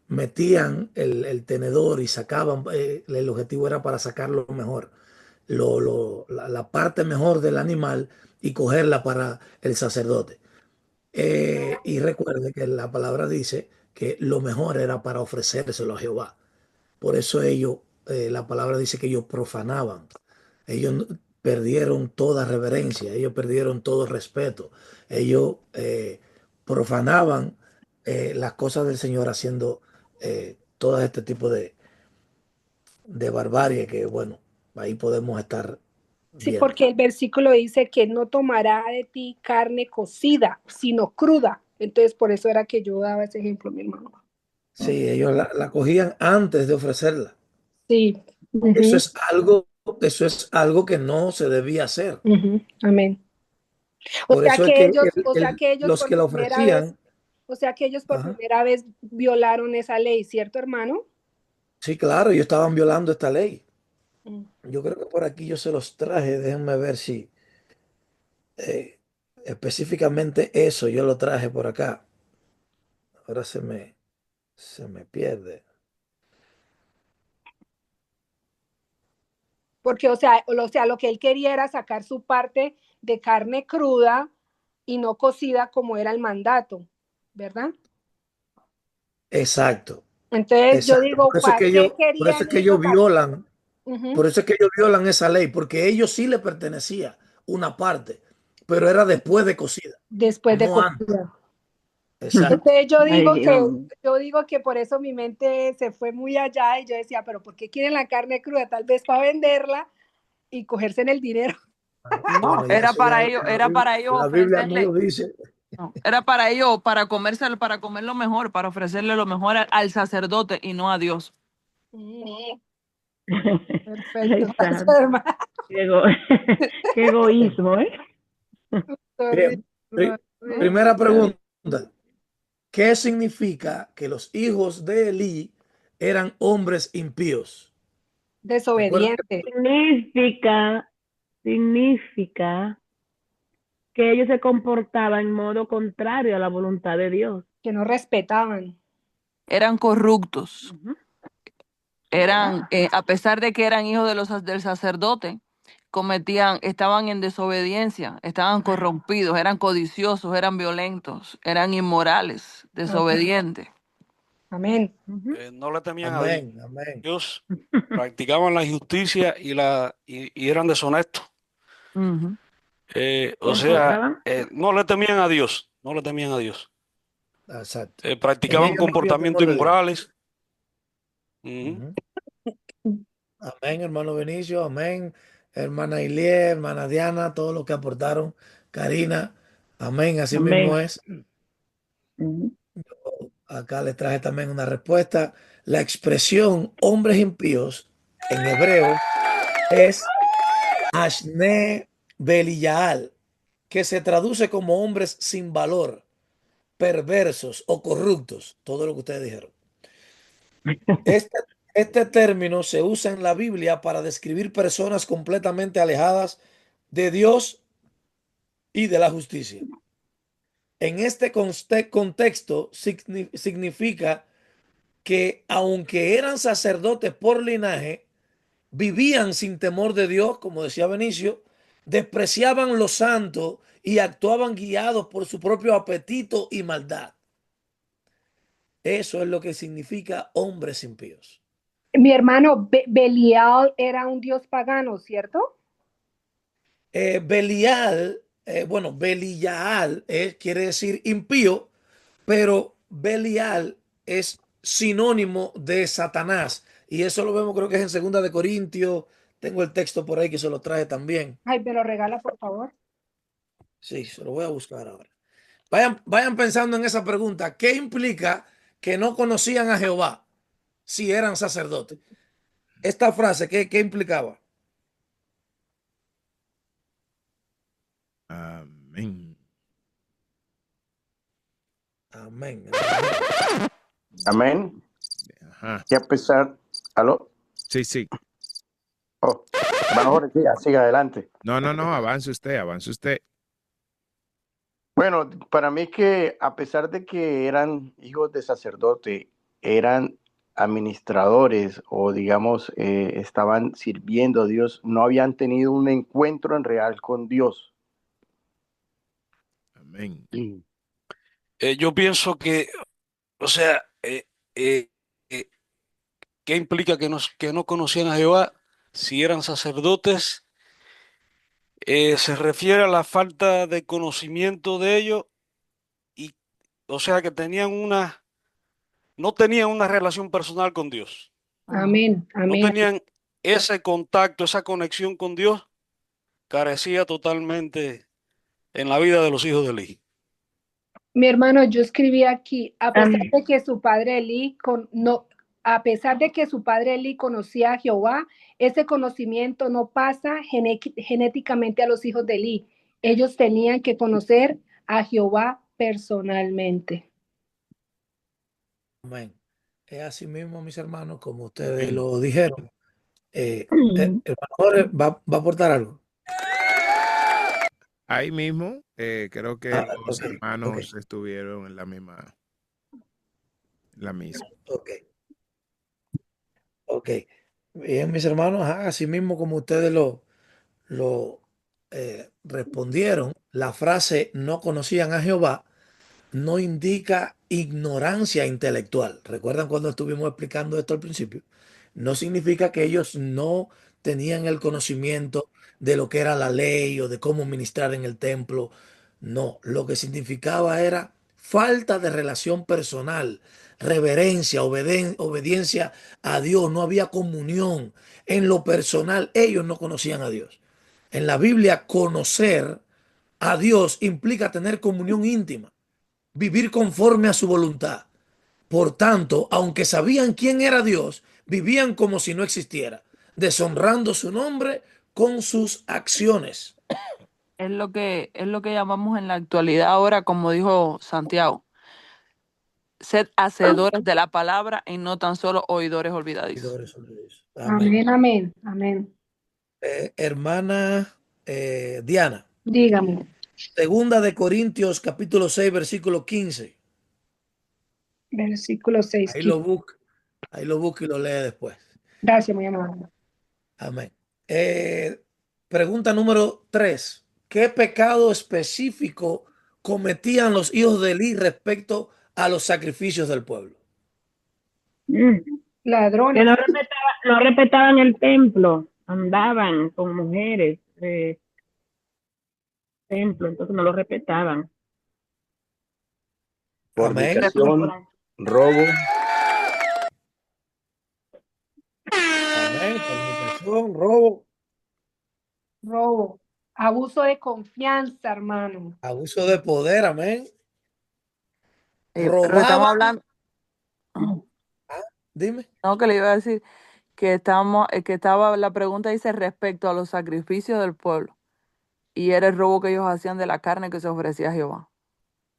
[SPEAKER 1] metían el tenedor y sacaban, el objetivo era para sacar lo mejor, la parte mejor del animal y cogerla para el sacerdote. Y recuerde que la palabra dice que lo mejor era para ofrecérselo a Jehová. Por eso ellos, la palabra dice que ellos profanaban. Ellos perdieron toda reverencia, ellos perdieron todo respeto. Ellos profanaban las cosas del Señor haciendo todo este tipo de barbarie que, bueno, ahí podemos estar
[SPEAKER 2] Sí,
[SPEAKER 1] viendo.
[SPEAKER 2] porque el versículo dice que no tomará de ti carne cocida, sino cruda. Entonces, por eso era que yo daba ese ejemplo, mi hermano.
[SPEAKER 1] Sí, ellos la cogían antes de ofrecerla.
[SPEAKER 2] Sí.
[SPEAKER 1] Eso
[SPEAKER 2] Ujú,
[SPEAKER 1] es algo, eso es algo que no se debía hacer.
[SPEAKER 2] ujú, amén. O
[SPEAKER 1] Por
[SPEAKER 2] sea
[SPEAKER 1] eso es
[SPEAKER 2] que
[SPEAKER 1] que
[SPEAKER 2] ellos, o sea que ellos
[SPEAKER 1] los
[SPEAKER 2] por
[SPEAKER 1] que la
[SPEAKER 2] primera vez,
[SPEAKER 1] ofrecían,
[SPEAKER 2] o sea que ellos por
[SPEAKER 1] ajá,
[SPEAKER 2] primera vez violaron esa ley, ¿cierto, hermano?
[SPEAKER 1] sí, claro, ellos estaban violando esta ley.
[SPEAKER 2] Mm.
[SPEAKER 1] Yo creo que por aquí yo se los traje, déjenme ver si eh, específicamente eso yo lo traje por acá. Ahora se me pierde.
[SPEAKER 2] Porque, o sea, lo que él quería era sacar su parte de carne cruda y no cocida como era el mandato, ¿verdad?
[SPEAKER 1] Exacto,
[SPEAKER 2] Entonces yo
[SPEAKER 1] exacto.
[SPEAKER 2] digo, ¿para qué
[SPEAKER 1] Por eso
[SPEAKER 2] querían
[SPEAKER 1] es que
[SPEAKER 2] ellos?
[SPEAKER 1] ellos violan,
[SPEAKER 2] Ujú.
[SPEAKER 1] por eso es que ellos violan esa ley, porque a ellos sí le pertenecía una parte, pero era después de cocida,
[SPEAKER 2] Después de
[SPEAKER 1] no antes.
[SPEAKER 2] cocida.
[SPEAKER 1] Exacto.
[SPEAKER 2] Entonces yo
[SPEAKER 4] Ay,
[SPEAKER 2] digo que,
[SPEAKER 4] Dios.
[SPEAKER 2] yo digo que por eso mi mente se fue muy allá y yo decía, pero ¿por qué quieren la carne cruda? Tal vez para venderla y cogerse en el dinero.
[SPEAKER 1] Bueno,
[SPEAKER 5] No,
[SPEAKER 1] ya eso ya
[SPEAKER 5] era para ellos
[SPEAKER 1] la Biblia no
[SPEAKER 5] ofrecerle,
[SPEAKER 1] lo dice.
[SPEAKER 5] no, era para ellos, para comerse, para comer lo mejor, para ofrecerle lo mejor al sacerdote y no a Dios.
[SPEAKER 2] Mm,
[SPEAKER 4] Ay,
[SPEAKER 2] perfecto.
[SPEAKER 4] santo.
[SPEAKER 2] Hermano.
[SPEAKER 4] Qué, ego- qué egoísmo, ¿eh?
[SPEAKER 2] Sorry.
[SPEAKER 1] Bien, primera pregunta. ¿Qué significa que los hijos de Elí eran hombres impíos? Recuerden que
[SPEAKER 2] Desobediente,
[SPEAKER 4] Significa, significa que ellos se comportaban en modo contrario a la voluntad de Dios.
[SPEAKER 2] que no respetaban.
[SPEAKER 5] Eran corruptos,
[SPEAKER 4] Ujú.
[SPEAKER 5] a pesar de que eran hijos del sacerdote, estaban en desobediencia, estaban corrompidos, eran codiciosos, eran violentos, eran inmorales, desobedientes.
[SPEAKER 2] Amén.
[SPEAKER 4] Ujú.
[SPEAKER 6] No le temían a
[SPEAKER 1] amén, amén.
[SPEAKER 6] Dios, practicaban la injusticia y eran deshonestos.
[SPEAKER 5] Ujú.
[SPEAKER 6] O
[SPEAKER 4] Se
[SPEAKER 6] sea,
[SPEAKER 4] enfocaban.
[SPEAKER 6] no le temían a Dios, no le temían a Dios.
[SPEAKER 1] Exacto. En
[SPEAKER 6] Practicaban
[SPEAKER 1] ellos no había temor
[SPEAKER 6] comportamientos
[SPEAKER 1] de Dios.
[SPEAKER 6] inmorales. Ujú.
[SPEAKER 1] Ujú. Amén, hermano Benicio, amén. Hermana Ilie, hermana Diana, todos los que aportaron. Karina, amén, así mismo
[SPEAKER 4] Amén.
[SPEAKER 1] es.
[SPEAKER 4] Ujú.
[SPEAKER 1] Acá les traje también una respuesta. La expresión hombres impíos en hebreo es Ashne Belial, que se traduce como hombres sin valor, perversos o corruptos, todo lo que ustedes dijeron. Este, este término se usa en la Biblia para describir personas completamente alejadas de Dios y de la justicia. En este contexto significa que aunque eran sacerdotes por linaje, vivían sin temor de Dios, como decía Benicio, despreciaban lo santo y actuaban guiados por su propio apetito y maldad. Eso es lo que significa hombres impíos.
[SPEAKER 2] Mi hermano Belial era un dios pagano, ¿cierto?
[SPEAKER 1] Belial, bueno, Belial quiere decir impío, pero Belial es sinónimo de Satanás. Y eso lo vemos, creo que es en Segunda de Corintios. Tengo el texto por ahí que se lo traje también.
[SPEAKER 2] Ay, me lo regala, por favor.
[SPEAKER 1] Sí, se lo voy a buscar ahora. Vayan pensando en esa pregunta. ¿Qué implica que no conocían a Jehová? si eran sacerdotes. Esta frase, ¿qué implicaba?
[SPEAKER 7] Amén.
[SPEAKER 1] Amén.
[SPEAKER 3] Amén.
[SPEAKER 7] Ajá.
[SPEAKER 3] Y a pesar, ¿aló?
[SPEAKER 7] Sí, sí.
[SPEAKER 3] Oh, hermano Jorge, siga adelante.
[SPEAKER 7] No, avance usted.
[SPEAKER 3] Bueno, para mí que a pesar de que eran hijos de sacerdote, eran administradores o digamos estaban sirviendo a Dios, no habían tenido un encuentro en real con Dios.
[SPEAKER 7] Amén.
[SPEAKER 6] Yo pienso que, o sea, eh, ¿qué implica que no conocían a Jehová si eran sacerdotes? Se refiere a la falta de conocimiento de ellos y, o sea, que no tenían una relación personal con Dios.
[SPEAKER 2] Amén,
[SPEAKER 6] No
[SPEAKER 2] amén.
[SPEAKER 6] tenían ese contacto, esa conexión con Dios, carecía totalmente en la vida de los hijos de Eli.
[SPEAKER 2] Mi hermano, yo escribí aquí, a pesar
[SPEAKER 4] Amén.
[SPEAKER 2] de que su padre Elí a pesar de que su padre Elí conocía a Jehová, ese conocimiento no pasa genéticamente a los hijos de Elí. Ellos tenían que conocer a Jehová personalmente.
[SPEAKER 1] Amén. Es así mismo, mis hermanos, como ustedes lo dijeron. Hermano Jorge, ¿va a aportar algo?
[SPEAKER 7] Ahí mismo, creo que los
[SPEAKER 1] Ok, ok,
[SPEAKER 7] hermanos estuvieron en la misma.
[SPEAKER 1] ok, ok. Bien, mis hermanos, así mismo como ustedes lo respondieron, la frase no conocían a Jehová no indica ignorancia intelectual. ¿Recuerdan cuando estuvimos explicando esto al principio? No significa que ellos no tenían el conocimiento de lo que era la ley o de cómo ministrar en el templo. No, lo que significaba era falta de relación personal, reverencia, obediencia a Dios. No había comunión. En lo personal, ellos no conocían a Dios. En la Biblia, conocer a Dios implica tener comunión íntima, vivir conforme a su voluntad. Por tanto, aunque sabían quién era Dios, vivían como si no existiera, deshonrando su nombre con sus acciones.
[SPEAKER 5] Es lo que llamamos en la actualidad ahora, como dijo Santiago, ser hacedores de la palabra y no tan solo oidores olvidadizos.
[SPEAKER 1] Amén.
[SPEAKER 2] Amén, amén, amén.
[SPEAKER 1] Hermana Diana,
[SPEAKER 2] Dígame,
[SPEAKER 1] segunda de Corintios capítulo 6 versículo 15.
[SPEAKER 2] versículo 6.
[SPEAKER 1] Ahí lo busca y lo lee después.
[SPEAKER 2] Gracias, muy amable.
[SPEAKER 1] Amén. Pregunta número 3. ¿Qué pecado específico cometían los hijos de Eli respecto a los sacrificios del pueblo?
[SPEAKER 4] Que
[SPEAKER 2] Ladrones.
[SPEAKER 4] no respetaban el templo, andaban con mujeres, templo, entonces no lo respetaban.
[SPEAKER 1] Amén.
[SPEAKER 3] Fornicación, robo.
[SPEAKER 1] Amén. Fornicación, robo,
[SPEAKER 2] Robo, abuso de confianza, hermano.
[SPEAKER 1] abuso de poder. Amén.
[SPEAKER 5] Pero estamos
[SPEAKER 1] Robaban.
[SPEAKER 5] hablando,
[SPEAKER 1] Dime.
[SPEAKER 5] no, que le iba a decir que estaba, la pregunta dice respecto a los sacrificios del pueblo. Y era el robo que ellos hacían de la carne que se ofrecía a Jehová.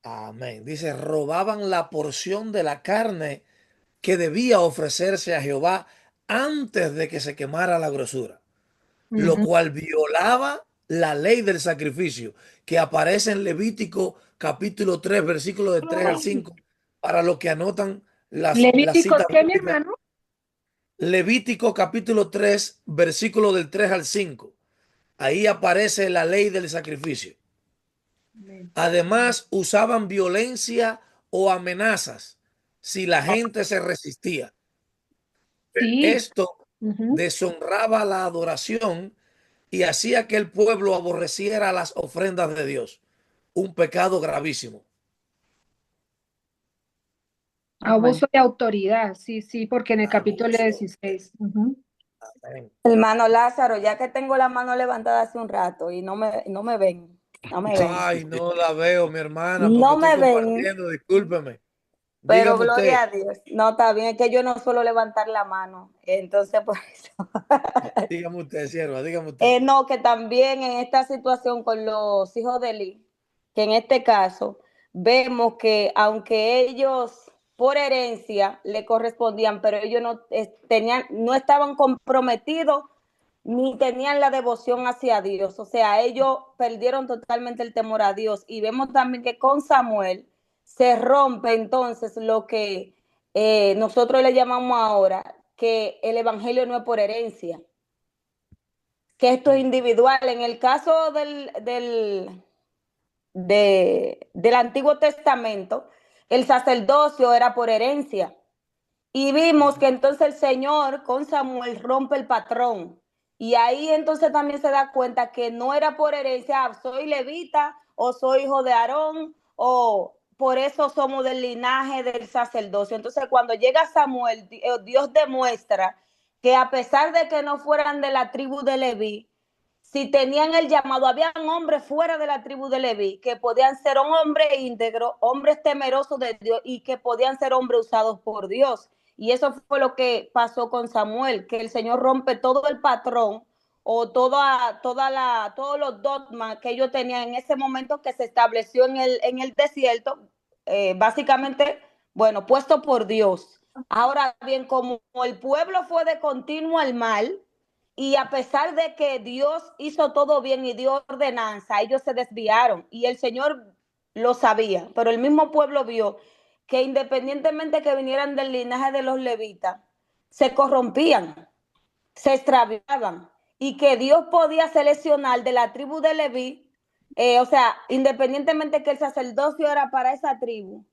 [SPEAKER 1] Amén. Dice, robaban la porción de la carne que debía ofrecerse a Jehová antes de que se quemara la grosura, lo cual violaba la ley del sacrificio que aparece en Levítico capítulo 3, versículos de 3 al 5, para los que anotan las
[SPEAKER 2] Levíticos,
[SPEAKER 1] citas
[SPEAKER 2] ¿qué, mi
[SPEAKER 1] bíblicas.
[SPEAKER 2] hermano?
[SPEAKER 1] Levítico capítulo 3, versículo del 3 al 5. Ahí aparece la ley del sacrificio. Además, usaban violencia o amenazas si la gente se resistía.
[SPEAKER 2] Sí.
[SPEAKER 1] Esto deshonraba la adoración y hacía que el pueblo aborreciera las ofrendas de Dios. Un pecado gravísimo.
[SPEAKER 2] Abuso de autoridad, sí, sí, porque en el capítulo
[SPEAKER 1] Abuso.
[SPEAKER 2] 16.
[SPEAKER 1] Amén.
[SPEAKER 8] Hermano Lázaro, ya que tengo la mano levantada hace un rato y no me ven, no me ven.
[SPEAKER 1] Ay, no la veo, mi hermana, porque
[SPEAKER 8] No
[SPEAKER 1] estoy
[SPEAKER 8] me ven.
[SPEAKER 1] compartiendo, discúlpeme.
[SPEAKER 8] Pero
[SPEAKER 1] Dígame
[SPEAKER 8] gloria
[SPEAKER 1] usted,
[SPEAKER 8] a Dios. No, está bien, es que yo no suelo levantar la mano. Entonces, por eso.
[SPEAKER 1] dígame usted, sierva, dígame usted.
[SPEAKER 8] No, que también en esta situación con los hijos de Eli, que en este caso vemos que aunque ellos por herencia le correspondían, pero ellos no tenían, no estaban comprometidos ni tenían la devoción hacia Dios. O sea, ellos perdieron totalmente el temor a Dios. Y vemos también que con Samuel se rompe entonces lo que nosotros le llamamos ahora que el evangelio no es por herencia, que esto es individual. En el caso del Antiguo Testamento, el sacerdocio era por herencia. Y vimos que entonces el Señor con Samuel rompe el patrón. Y ahí entonces también se da cuenta que no era por herencia, soy levita o soy hijo de Aarón o por eso somos del linaje del sacerdocio. Entonces cuando llega Samuel, Dios demuestra que a pesar de que no fueran de la tribu de Leví, si tenían el llamado, habían hombres fuera de la tribu de Leví que podían ser un hombre íntegro, hombres temerosos de Dios y que podían ser hombres usados por Dios. Y eso fue lo que pasó con Samuel, que el Señor rompe todo el patrón o todos los dogmas que ellos tenían en ese momento que se estableció en el desierto, básicamente, bueno, puesto por Dios. Ahora bien, como el pueblo fue de continuo al mal, y a pesar de que Dios hizo todo bien y dio ordenanza, ellos se desviaron y el Señor lo sabía, pero el mismo pueblo vio que independientemente que vinieran del linaje de los levitas, se corrompían, se extraviaban y que Dios podía seleccionar de la tribu de Leví, o sea, independientemente que el sacerdocio era para esa tribu,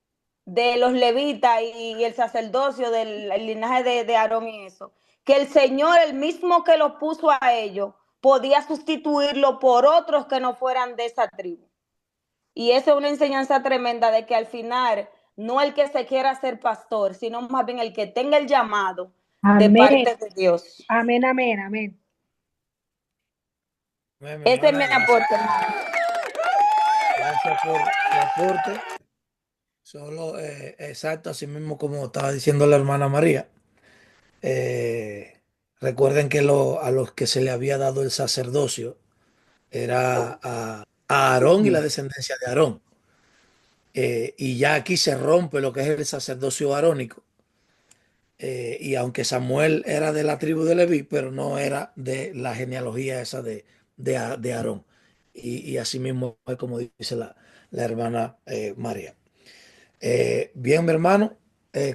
[SPEAKER 8] de los levitas y el sacerdocio del linaje de Aarón y eso, que el Señor, el mismo que los puso a ellos, podía sustituirlo por otros que no fueran de esa tribu. Y eso es una enseñanza tremenda de que al final no el que se quiera ser pastor, sino más bien el que tenga el llamado de
[SPEAKER 2] Amén.
[SPEAKER 8] parte de Dios.
[SPEAKER 2] Amén, amén, amén.
[SPEAKER 8] Ese es mi aporte, hermano.
[SPEAKER 1] Gracias por tu aporte. Solo, exacto, así mismo como estaba diciendo la hermana María. Recuerden que a los que se le había dado el sacerdocio era a Aarón y la descendencia de Aarón. Y ya aquí se rompe lo que es el sacerdocio arónico. Y aunque Samuel era de la tribu de Leví, pero no era de la genealogía esa de Aarón. Y así mismo es como dice la hermana María. Bien, mi hermano.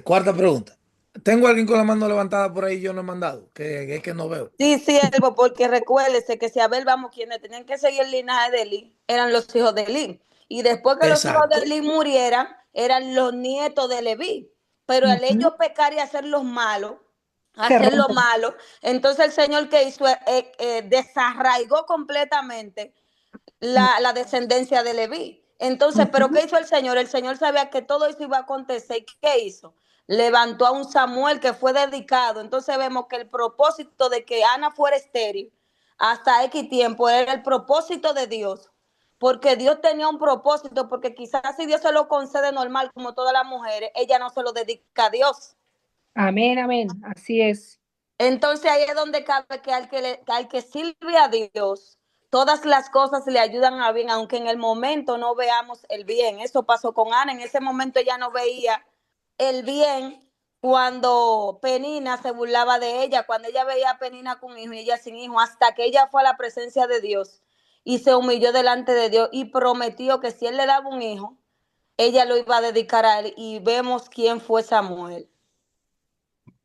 [SPEAKER 1] Cuarta pregunta. Tengo alguien con la mano levantada por ahí, yo no he mandado, que es que no veo.
[SPEAKER 8] Sí, siervo, porque recuérdese que si a ver, vamos, quienes tenían que seguir el linaje de Eli eran los hijos de Eli. Y después que los hijos de
[SPEAKER 1] Exacto.
[SPEAKER 8] Eli murieran, eran los nietos de Leví. Pero al ellos pecar y hacer los malos,
[SPEAKER 2] Se
[SPEAKER 8] hacer lo
[SPEAKER 2] rompe.
[SPEAKER 8] malo, entonces el Señor que hizo desarraigó completamente la descendencia de Leví. Entonces, ¿pero qué hizo el Señor? El Señor sabía que todo eso iba a acontecer. ¿Y qué hizo? Levantó a un Samuel que fue dedicado. Entonces vemos que el propósito de que Ana fuera estéril hasta X tiempo era el propósito de Dios. Porque Dios tenía un propósito, porque quizás si Dios se lo concede normal como todas las mujeres, ella no se lo dedica a Dios.
[SPEAKER 2] Amén, amén. Así es.
[SPEAKER 8] Entonces ahí es donde cabe que al que sirve a Dios, todas las cosas le ayudan a bien, aunque en el momento no veamos el bien. Eso pasó con Ana, en ese momento ella no veía el bien cuando Penina se burlaba de ella, cuando ella veía a Penina con hijo y ella sin hijo, hasta que ella fue a la presencia de Dios y se humilló delante de Dios y prometió que si él le daba un hijo, ella lo iba a dedicar a él y vemos quién fue Samuel.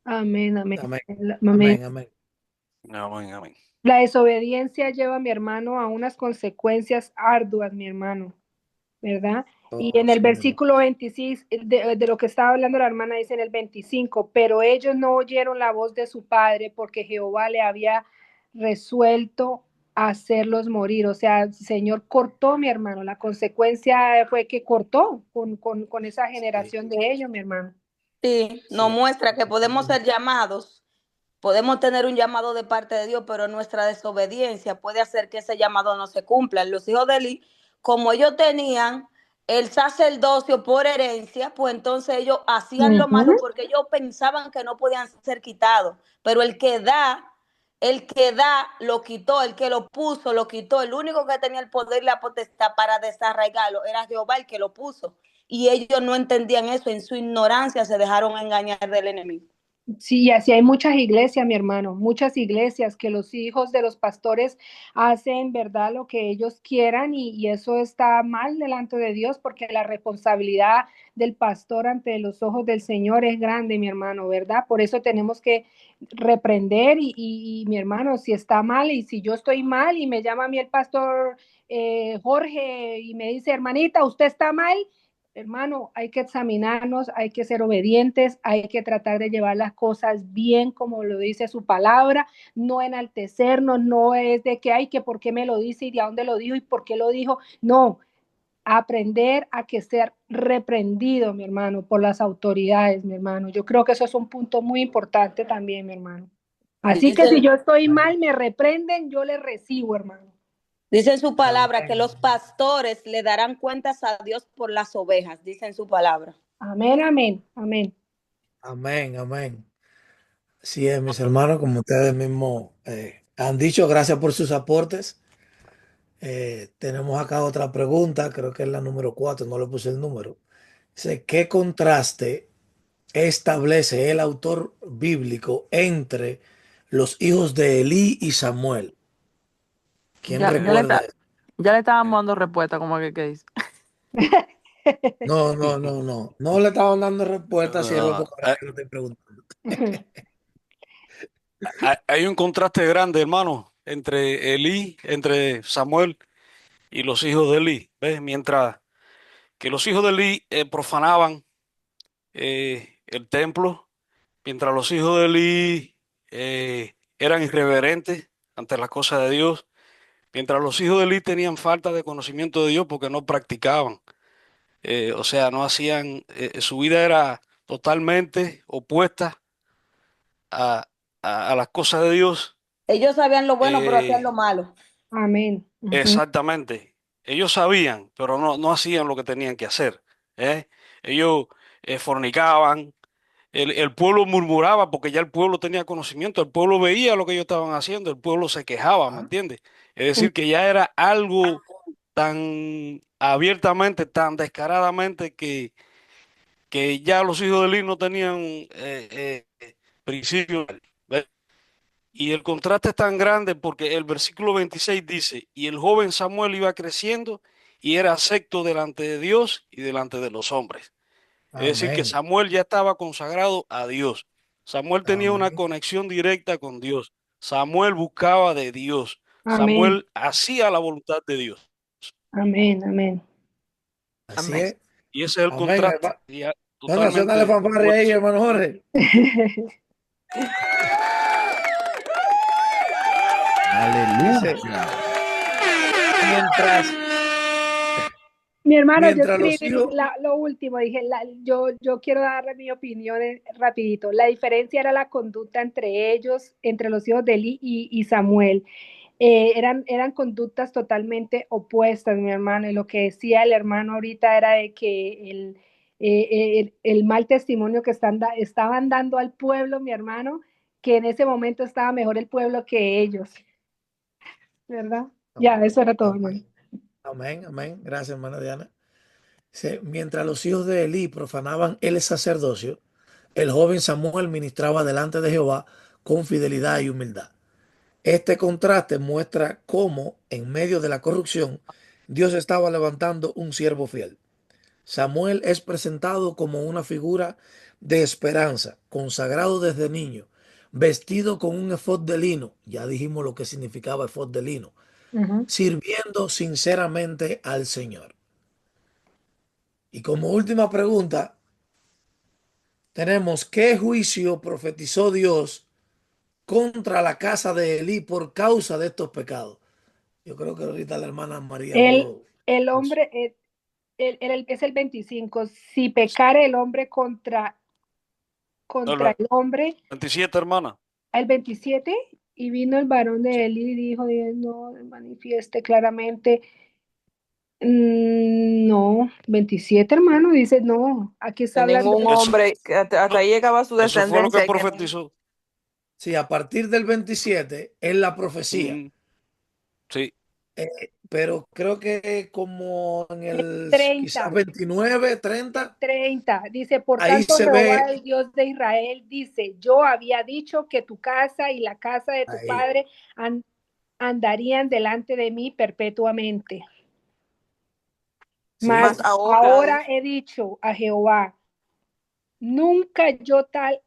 [SPEAKER 2] Amén, amén.
[SPEAKER 1] Amén.
[SPEAKER 2] Amén.
[SPEAKER 1] Amén, amén.
[SPEAKER 6] Amén, amén.
[SPEAKER 2] La desobediencia lleva a mi hermano a unas consecuencias arduas, mi hermano, ¿verdad? Y
[SPEAKER 1] Oh,
[SPEAKER 2] en el
[SPEAKER 1] sí, mi hermano.
[SPEAKER 2] versículo 26, de lo que estaba hablando la hermana, dice en el 25, pero ellos no oyeron la voz de su padre porque Jehová le había resuelto hacerlos morir. O sea, el Señor cortó, mi hermano. La consecuencia fue que cortó con esa
[SPEAKER 1] Sí,
[SPEAKER 2] generación de ellos, mi hermano.
[SPEAKER 8] Sí, nos
[SPEAKER 1] sí,
[SPEAKER 8] muestra que
[SPEAKER 1] así
[SPEAKER 8] podemos
[SPEAKER 1] mismo.
[SPEAKER 8] ser llamados, podemos tener un llamado de parte de Dios, pero nuestra desobediencia puede hacer que ese llamado no se cumpla. Los hijos de Eli, como ellos tenían el sacerdocio por herencia, pues entonces ellos hacían lo malo porque ellos pensaban que no podían ser quitados. Pero el que da, lo quitó, el que lo puso, lo quitó. El único que tenía el poder y la potestad para desarraigarlo era Jehová, el que lo puso. Y ellos no entendían eso, en su ignorancia se dejaron engañar del enemigo.
[SPEAKER 2] Sí, así hay muchas iglesias, mi hermano, muchas iglesias que los hijos de los pastores hacen, ¿verdad?, lo que ellos quieran y eso está mal delante de Dios porque la responsabilidad del pastor ante los ojos del Señor es grande, mi hermano, ¿verdad? Por eso tenemos que reprender y mi hermano, si está mal y si yo estoy mal y me llama a mí el pastor Jorge y me dice, hermanita, usted está mal. Hermano, hay que examinarnos, hay que ser obedientes, hay que tratar de llevar las cosas bien como lo dice su palabra, no enaltecernos, no es de que, ay, que por qué me lo dice y de dónde lo dijo y por qué lo dijo. No, aprender a que ser reprendido, mi hermano, por las autoridades, mi hermano. Yo creo que eso es un punto muy importante también, mi hermano. Así que si yo estoy mal, me reprenden, yo le recibo, hermano.
[SPEAKER 8] Dice en su palabra que
[SPEAKER 1] Amén.
[SPEAKER 8] los pastores le darán cuentas a Dios por las ovejas, dice en su palabra.
[SPEAKER 2] Amén, amén, amén.
[SPEAKER 1] Amén, amén. Así es, mis hermanos, como ustedes mismos han dicho, gracias por sus aportes. Tenemos acá otra pregunta, creo que es la número 4, no le puse el número. Dice, ¿qué contraste establece el autor bíblico entre los hijos de Elí y Samuel? ¿Quién
[SPEAKER 5] Ya, ya le
[SPEAKER 1] recuerda
[SPEAKER 5] está,
[SPEAKER 1] eso?
[SPEAKER 5] ya le estábamos dando respuesta, como que dice.
[SPEAKER 1] No, no, no, no. No le estaban dando respuesta, siervo,
[SPEAKER 6] No,
[SPEAKER 1] porque ahora que lo estoy preguntando.
[SPEAKER 6] hay un contraste grande, hermano, entre Samuel y los hijos de Elí. ¿Ves? Mientras que los hijos de Elí profanaban el templo, mientras los hijos de Elí eran irreverentes ante las cosas de Dios, mientras los hijos de Elí tenían falta de conocimiento de Dios porque no practicaban, o sea, no hacían, su vida era totalmente opuesta a, a las cosas de Dios.
[SPEAKER 8] Ellos sabían lo bueno, pero hacían lo
[SPEAKER 6] eh,
[SPEAKER 8] malo.
[SPEAKER 2] Amén.
[SPEAKER 6] Exactamente. Ellos sabían, pero no hacían lo que tenían que hacer. ¿Eh? Ellos fornicaban, el pueblo murmuraba porque ya el pueblo tenía conocimiento, el pueblo veía lo que ellos estaban haciendo, el pueblo se quejaba, ¿me
[SPEAKER 1] Ah,
[SPEAKER 6] entiendes? Es decir, que ya era algo tan abiertamente, tan descaradamente que ya los hijos de Eli no tenían principios. ¿Ves? Y el contraste es tan grande porque el versículo 26 dice, y el joven Samuel iba creciendo y era acepto delante de Dios y delante de los hombres. Es decir, que
[SPEAKER 1] amén,
[SPEAKER 6] Samuel ya estaba consagrado a Dios. Samuel tenía una
[SPEAKER 1] amén.
[SPEAKER 6] conexión directa con Dios. Samuel buscaba de Dios.
[SPEAKER 2] Amén.
[SPEAKER 6] Samuel hacía la voluntad de Dios.
[SPEAKER 2] Amén. Amén.
[SPEAKER 1] Así
[SPEAKER 5] Amén.
[SPEAKER 1] es.
[SPEAKER 6] Y ese es el
[SPEAKER 1] Amén,
[SPEAKER 6] contraste,
[SPEAKER 1] hermano.
[SPEAKER 6] ya
[SPEAKER 1] Bueno, suena la
[SPEAKER 6] totalmente
[SPEAKER 1] fanfarria ahí,
[SPEAKER 6] opuesto.
[SPEAKER 1] hermano Jorge. Dice,
[SPEAKER 7] Aleluya.
[SPEAKER 1] mientras,
[SPEAKER 2] Mi hermano, yo
[SPEAKER 1] mientras los
[SPEAKER 2] escribí
[SPEAKER 1] hijos,
[SPEAKER 2] lo último, dije, yo quiero dar mi opinión rapidito. La diferencia era la conducta entre ellos, entre los hijos de Eli y Samuel. Eran conductas totalmente opuestas, mi hermano, y lo que decía el hermano ahorita era de que el mal testimonio que estaban dando al pueblo, mi hermano, que en ese momento estaba mejor el pueblo que ellos, ¿verdad? Ya, eso era todo, hermano.
[SPEAKER 1] amén, amén, amén. Gracias, hermana Diana. Dice, mientras los hijos de Elí profanaban el sacerdocio, el joven Samuel ministraba delante de Jehová con fidelidad y humildad. Este contraste muestra cómo, en medio de la corrupción, Dios estaba levantando un siervo fiel. Samuel es presentado como una figura de esperanza, consagrado desde niño, vestido con un efod de lino, ya dijimos lo que significaba efod de lino, sirviendo sinceramente al Señor. Y como última pregunta, tenemos, ¿qué juicio profetizó Dios contra la casa de Elí por causa de estos pecados? Yo creo que ahorita la hermana María
[SPEAKER 2] El,
[SPEAKER 1] habló
[SPEAKER 2] el
[SPEAKER 1] de eso.
[SPEAKER 2] hombre, es el 25. Si pecare el hombre
[SPEAKER 6] El
[SPEAKER 2] contra el hombre,
[SPEAKER 6] 27, hermana.
[SPEAKER 2] el 27, y vino el varón de él y dijo, no manifieste claramente, No, 27, hermano, dice, no, aquí está
[SPEAKER 5] De
[SPEAKER 2] hablando.
[SPEAKER 5] ningún hombre, que hasta ahí llegaba su
[SPEAKER 6] Eso fue lo que
[SPEAKER 5] descendencia.
[SPEAKER 6] profetizó.
[SPEAKER 1] Sí, a partir del 27 es la profecía.
[SPEAKER 6] Ujú. Sí.
[SPEAKER 1] Pero creo que como en el quizás
[SPEAKER 2] 30,
[SPEAKER 1] 29, 30,
[SPEAKER 2] 30, dice, por
[SPEAKER 1] ahí
[SPEAKER 2] tanto
[SPEAKER 1] se
[SPEAKER 2] Jehová,
[SPEAKER 1] ve,
[SPEAKER 2] el Dios de Israel, dice, yo había dicho que tu casa y la casa de tu
[SPEAKER 1] ahí,
[SPEAKER 2] padre andarían delante de mí perpetuamente. Mas
[SPEAKER 5] Más
[SPEAKER 1] sí,
[SPEAKER 2] ahora
[SPEAKER 5] ahora,
[SPEAKER 2] he dicho a Jehová, nunca yo tal,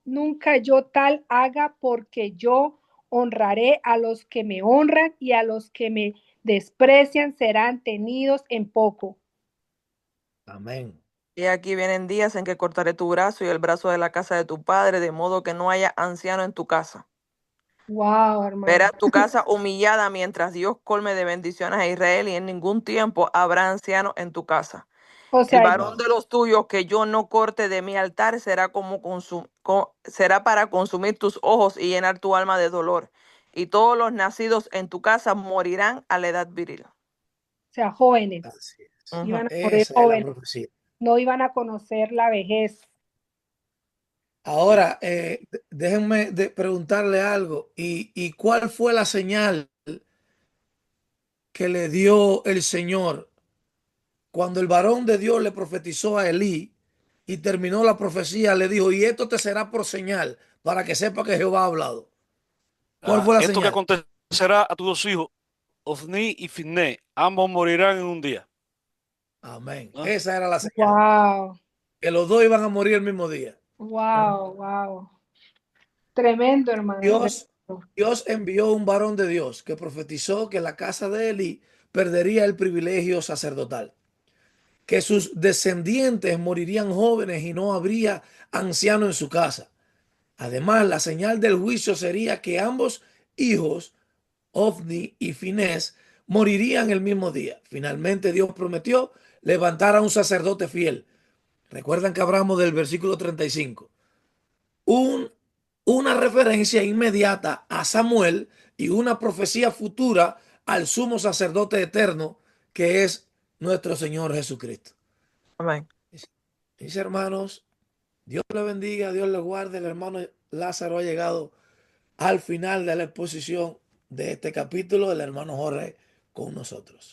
[SPEAKER 2] nunca yo tal haga, porque yo honraré a los que me honran y a los que me desprecian serán tenidos en poco.
[SPEAKER 1] amén.
[SPEAKER 5] y aquí vienen días en que cortaré tu brazo y el brazo de la casa de tu padre, de modo que no haya anciano en tu casa.
[SPEAKER 2] Wow, hermano.
[SPEAKER 5] Verás tu casa humillada mientras Dios colme de bendiciones a Israel, y en ningún tiempo habrá anciano en tu casa.
[SPEAKER 2] O
[SPEAKER 5] El
[SPEAKER 2] sea,
[SPEAKER 5] varón
[SPEAKER 1] Wow.
[SPEAKER 5] de los tuyos que yo no corte de mi altar será será para consumir tus ojos y llenar tu alma de dolor. Y todos los nacidos en tu casa morirán a la edad viril.
[SPEAKER 2] jóvenes,
[SPEAKER 1] Así es.
[SPEAKER 5] Ujú.
[SPEAKER 2] iban a morir
[SPEAKER 1] Esa es la
[SPEAKER 2] jóvenes,
[SPEAKER 1] profecía.
[SPEAKER 2] no iban a conocer la vejez.
[SPEAKER 6] Sí.
[SPEAKER 1] Ahora, déjenme preguntarle algo. ¿Y cuál fue la señal que le dio el Señor cuando el varón de Dios le profetizó a Elí y terminó la profecía? Le dijo, y esto te será por señal para que sepa que Jehová ha hablado. ¿Cuál fue la
[SPEAKER 6] Esto que
[SPEAKER 1] señal?
[SPEAKER 6] acontecerá a tus dos hijos, Ofni y Finé, ambos morirán en un día.
[SPEAKER 1] Amén.
[SPEAKER 6] ¿Ah?
[SPEAKER 1] Esa era la señal.
[SPEAKER 2] Wow,
[SPEAKER 1] Que los dos iban a morir el mismo día.
[SPEAKER 2] wow, wow. Tremendo, hermano,
[SPEAKER 1] Dios,
[SPEAKER 2] tremendo.
[SPEAKER 1] Dios envió un varón de Dios que profetizó que la casa de Elí perdería el privilegio sacerdotal, que sus descendientes morirían jóvenes y no habría anciano en su casa. Además, la señal del juicio sería que ambos hijos, Ofni y Finés, morirían el mismo día. Finalmente, Dios prometió levantar a un sacerdote fiel. Recuerdan que hablamos del versículo 35. Un, una referencia inmediata a Samuel y una profecía futura al sumo sacerdote eterno que es nuestro Señor Jesucristo.
[SPEAKER 5] Amén.
[SPEAKER 1] Mis hermanos, Dios le bendiga, Dios le guarde. El hermano Lázaro ha llegado al final de la exposición de este capítulo. El hermano Jorge con nosotros.